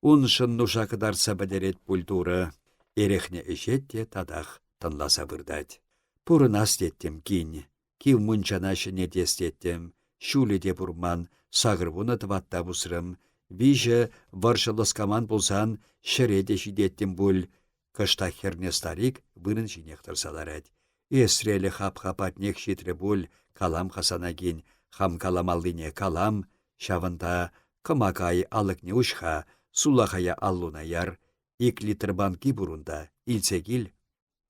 Ун шын нуша кыдарса білерет пультура. Эрехне эшетте тадақ тынласа бұрдать. Пурынас деттім кин. Кив мұнчана шыне дестеттім. Шулі де бұрман, сағырвуны тыватта бұсырым. Виже варшылыскаман болсан, шыреде жидеттім бұл. Кышта херне старик вырын жинектірсалар әд. Эсрелі хап-хапатнек шитрі бұл, калам хасанагин, хам каламалдыне калам, шавында кымакай алыкне ұшха, сулахая аллуна яр, 2 литр банки бұрында, илсегіл.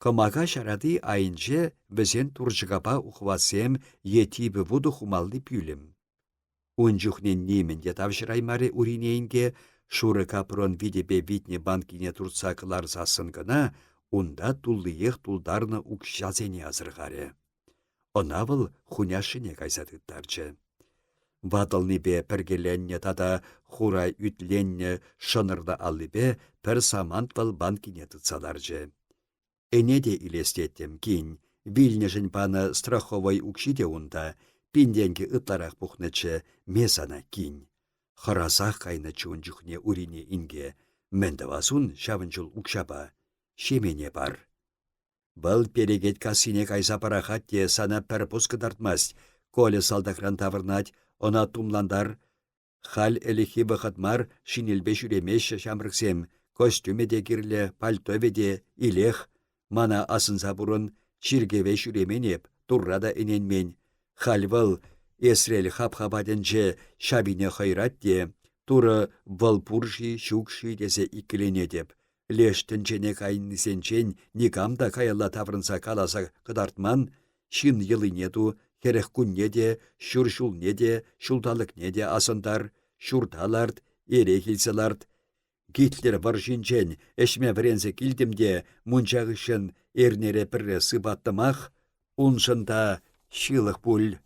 Кымака шарады айынже бізен туржығапа ұқвасем етибі вуду хумалды пүлім. Унжухнен неменде тавшыраймары уринейінге, шуры капрон видебе витне банкине турцакылар засынгына, унда туллыех тулдарны укшазене азырғары. Онавыл хуняшыне кайсатыттарчы. Ватылны бе піргеленне тада хура ütленне шынырда аллы бе пір самантвал банкине тұтсаларжы. Энеде илестеттім кин, вильнежін паны страховой укшиде унда, пинденге ытларақ пухнычы месана кин. Харазах кайны чунчухне урине инге, мендавасун шавынчул укшаба, шемене бар. Бұл перегет касине кайса парахатте сана пәрпус кыдартмасть, коле салдакран тавырнать, она тумландар, хал элихи бахатмар шинелбе жүремеш шамрыксем, костюмеде кирле, пальтоведе, илех, мана асынса бұрын, чиргеве жүременеп, туррада эненмен, хальвал, эсрел хап-хападенже шабине хайратте, туры валпурши, шукши десе икіленедеп, лештінчене кайнысенчен никамда каялла таврынса каласа кыдартман, шин йылынеду, херех күннеде, шүршулнеде, шулталыкнеде асындар, шурталард, ерехилселард. Гитлер варшинчен эшме врензе килдімде мұнчағышын эрнере пірре сыбаттымақ, уншында шилық пуль.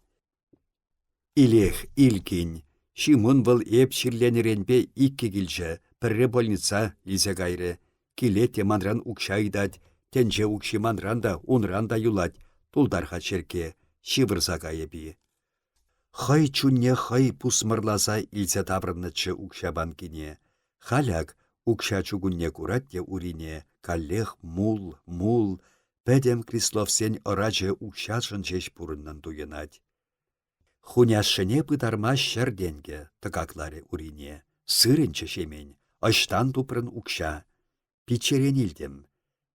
Илех, илкин, шимун выл еп ширленеренбе икке килжі, пірре больница илзе гайры. Килетте манран укшайдать, тенче укши манранда унранда юлать, тулдарха черке, шивырса гайеби. Хай чунне хай пусмырласа илзе табрыннычы укшабан кине. Халяк укша чугунне куратте урине, каллех мул, пәдем крисловсен орачы укшашын чеш пурыннан туйынать. Хуняшыне пытарма шерденге тыкаклары урине, сырынчы шемен, аштан тупрын укша. Пичерен илдем.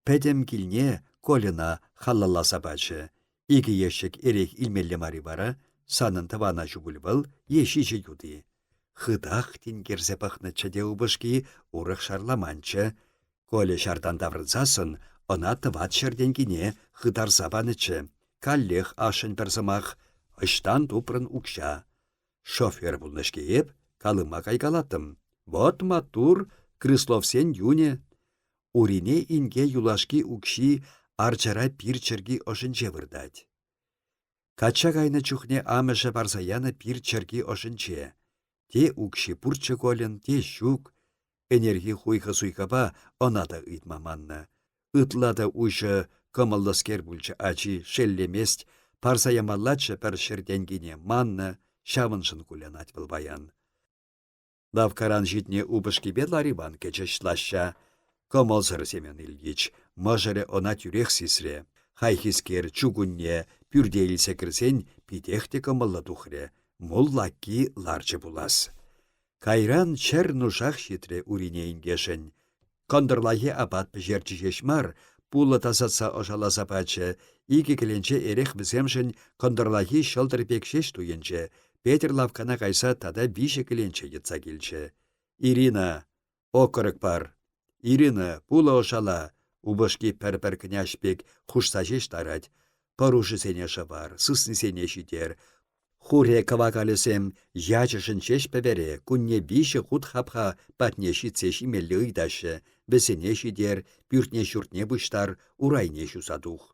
Пәдем килне колына халлаласа бачы. Игі ешік ерех илмелі мари бара, санын тывана жубылбыл ешичі юды. Хыдах тингерзе пахны чаде убышки урық шарламанчы. Коле шардан даврынсасын, она тыват шерденгіне хыдар забанычы. Каллех ашын перзымах, ыштан тупрын укша. Шофер бұлнышке еп, калыма кайгалатым. Вот матур, крысловсен юне. Урине инге юлашки укши арчара пирчерги ошынче вырдать. Кача кайны чухне амышы барсаяны пирчерги ошынче. Те укши пурчы колен, те щук. Энерги хуйха суйхаба онада ыйтмаманна. Ытлада уйшы кымыллыскер бульчы ачи шеллемест, парсаямаллачы пір шерденгине манна, шавыншын кулянать был баян. Давкаран житне убышки бедлариван кечешлаща. Комолсыр Семен Ильич, мажыре она тюрех сисре. Хайхискер чугунне, пюрдейлсе кірсен, питехте кымылла тухре. муллаки ларчы булас. Кайран чер нушах шитре урине ингешен. Кондырлахи апат пжерчі жешмар, пулы тасатса ожаласа пачы, икі кіленче эрех біземшін кондырлахи шылдыр пекшеш туyenче, Петр лавкана кайса тада биші кіленче етса келчі. Ирина, окырык бар. Ирина, пулы ошала, убышки пір-пір княшпек хушсажеш тарать. Парушы сенеші бар, сысны сенеші дер. Хуре кавакалесем ячышын чеш певере, күнне биші худ хапха патнеші цеші мелі ыйдашы, бесенеші дер, пюртне шуртне бұштар, урайнешу садух.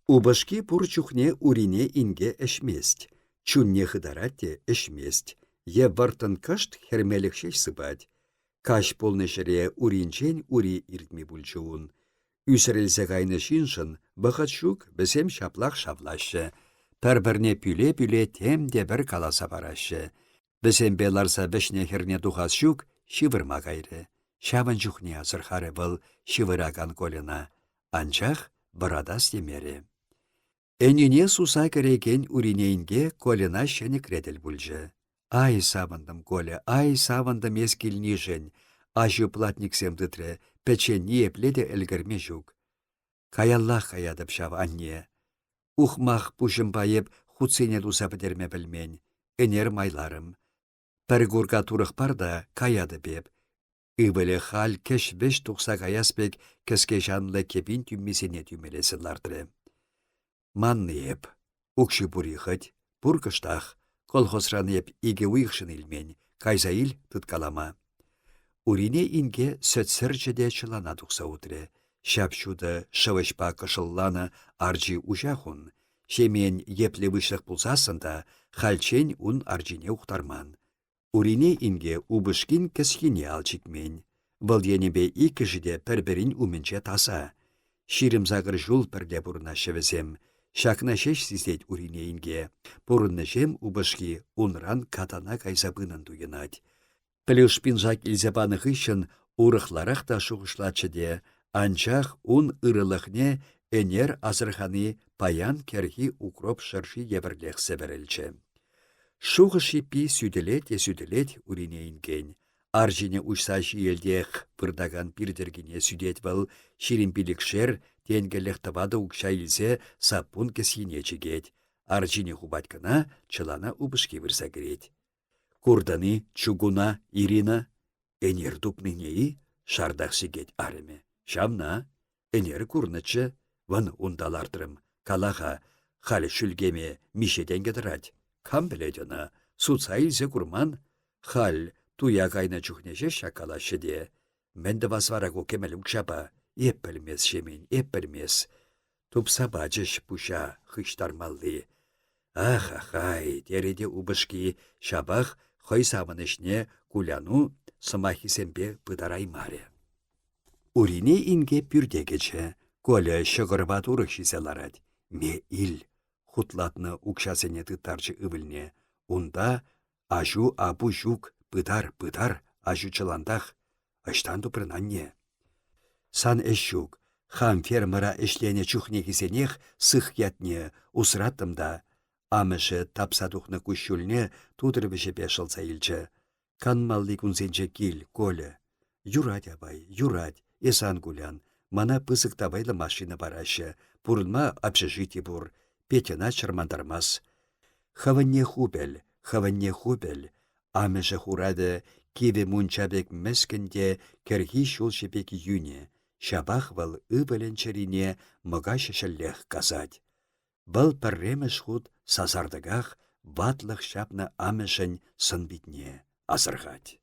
Убышки пурчухне урине инге эшмест. Чунне хыдаратте эшмест. Е вартын кышт хермелікшеш сыпать. Каш полнешере уринчен ури иртми бульчуун. Үсірілсе кайны шиншын, бұқытшук бізем шаплақ шавлашы. Пір-бірне пүле-пүле темде бір каласа барашы. Бізем беларса бішне херне тухасшук шивырма кайры. Шавын жүхне азырхары бұл шивыраган колына. Анчах бұрадас демері. Әніне суса кереген уринейінге колына шәні креділ бүлжі. Ай савындым коле, ай савындым ескілнішін. Ажы платниксем дытре, печенне епледе әлгірме жүк. Каяллах каядып шав анне. Ухмах пушым байып хутсене туса бідерме білмен. Энер майларым. Пір гурга турық барда каяды беп. Ивілі хал кеш беш тұқса каяспек кеске жанлы кепін түммесене түмелесін лардыры. Манны еп, укши бурихать, буркыштах, колхозран еп иге уйықшын илмен, кайза ил тұткалама. Урине инге сөтсірчеде чылана тұқса утре. Шапшуды шывышпа кышылланы аржи ужахун. Шемен епле вышық пулсасында халчен ун аржине уқтарман. Урине инге убышкин кісхине алчикмен. Бұл енебе икі жиде пір-бірін уменче таса. Ширім зағыр жул пірде бұрына шевізем. Шакна шеш сізет урине инге. Бұрынны жем убышки унран катана кайзабынын дуйынать. Плюш пинжак илзебаны хыщын урықларақ та шуғышлачыде. Анчах ун ырылықне энер азырханы паян керхи укроп шырши ебірлех себерелче. Шуғышы пи сүделет урине инген. Аржине ұшсашы елдех пырдаган пирдергіне сүдет был ширинпилікшер тенгелех табады ұқша илзе сапун кесіне чегет. Аржине хубаткана чылана убышки вырса керет. Курданы, чугуна, Ирина, энер тупнынеи шардақ сигет ареме. Шамна, энер курнычы, ван ундалардырым, калаха, халі шүлгеме мишеден кетірать. Кам біледіна, суца илзе курман, хал туя кайна чухнеже шакалашы де. Менді васварагу кемелім кшапа, еп білмес шемен, еп білмес. Тупса бачыш пуша хыштармалды. Ах-ахай, тереде убышки шабах хой савынышне куляну сымахисембе пыдараймаре. Урине инге пюрдегече, коле шығырбат урықшиселарад. Ме ил, хутлатны укшасене тыттарчы ывылне. Унда ажу абу жук пыдар ажу чыландах, аштан тупрынанне. Сан эшшук, хам фермера эшлене чухне кисенех сых ятне усраттымда. Амышы тапсадухны кущулне тудырбеше бешылса илчі. Канмалли кунсенче кил, коле. Юрать абай, юрать. Эсан гулян, мана пызык табайлы машина барашы, пурынма общежитие бур, петена чармандармас. Хаванне хубел, амеже хурады, киве мунчабек мәскінде керхи шулшепек юне, шабах вал ыбыленчерине мыға шешеллех казать. Вал пірремеш худ сазардығақ, ватлық шапны амешін сын битне азырғать.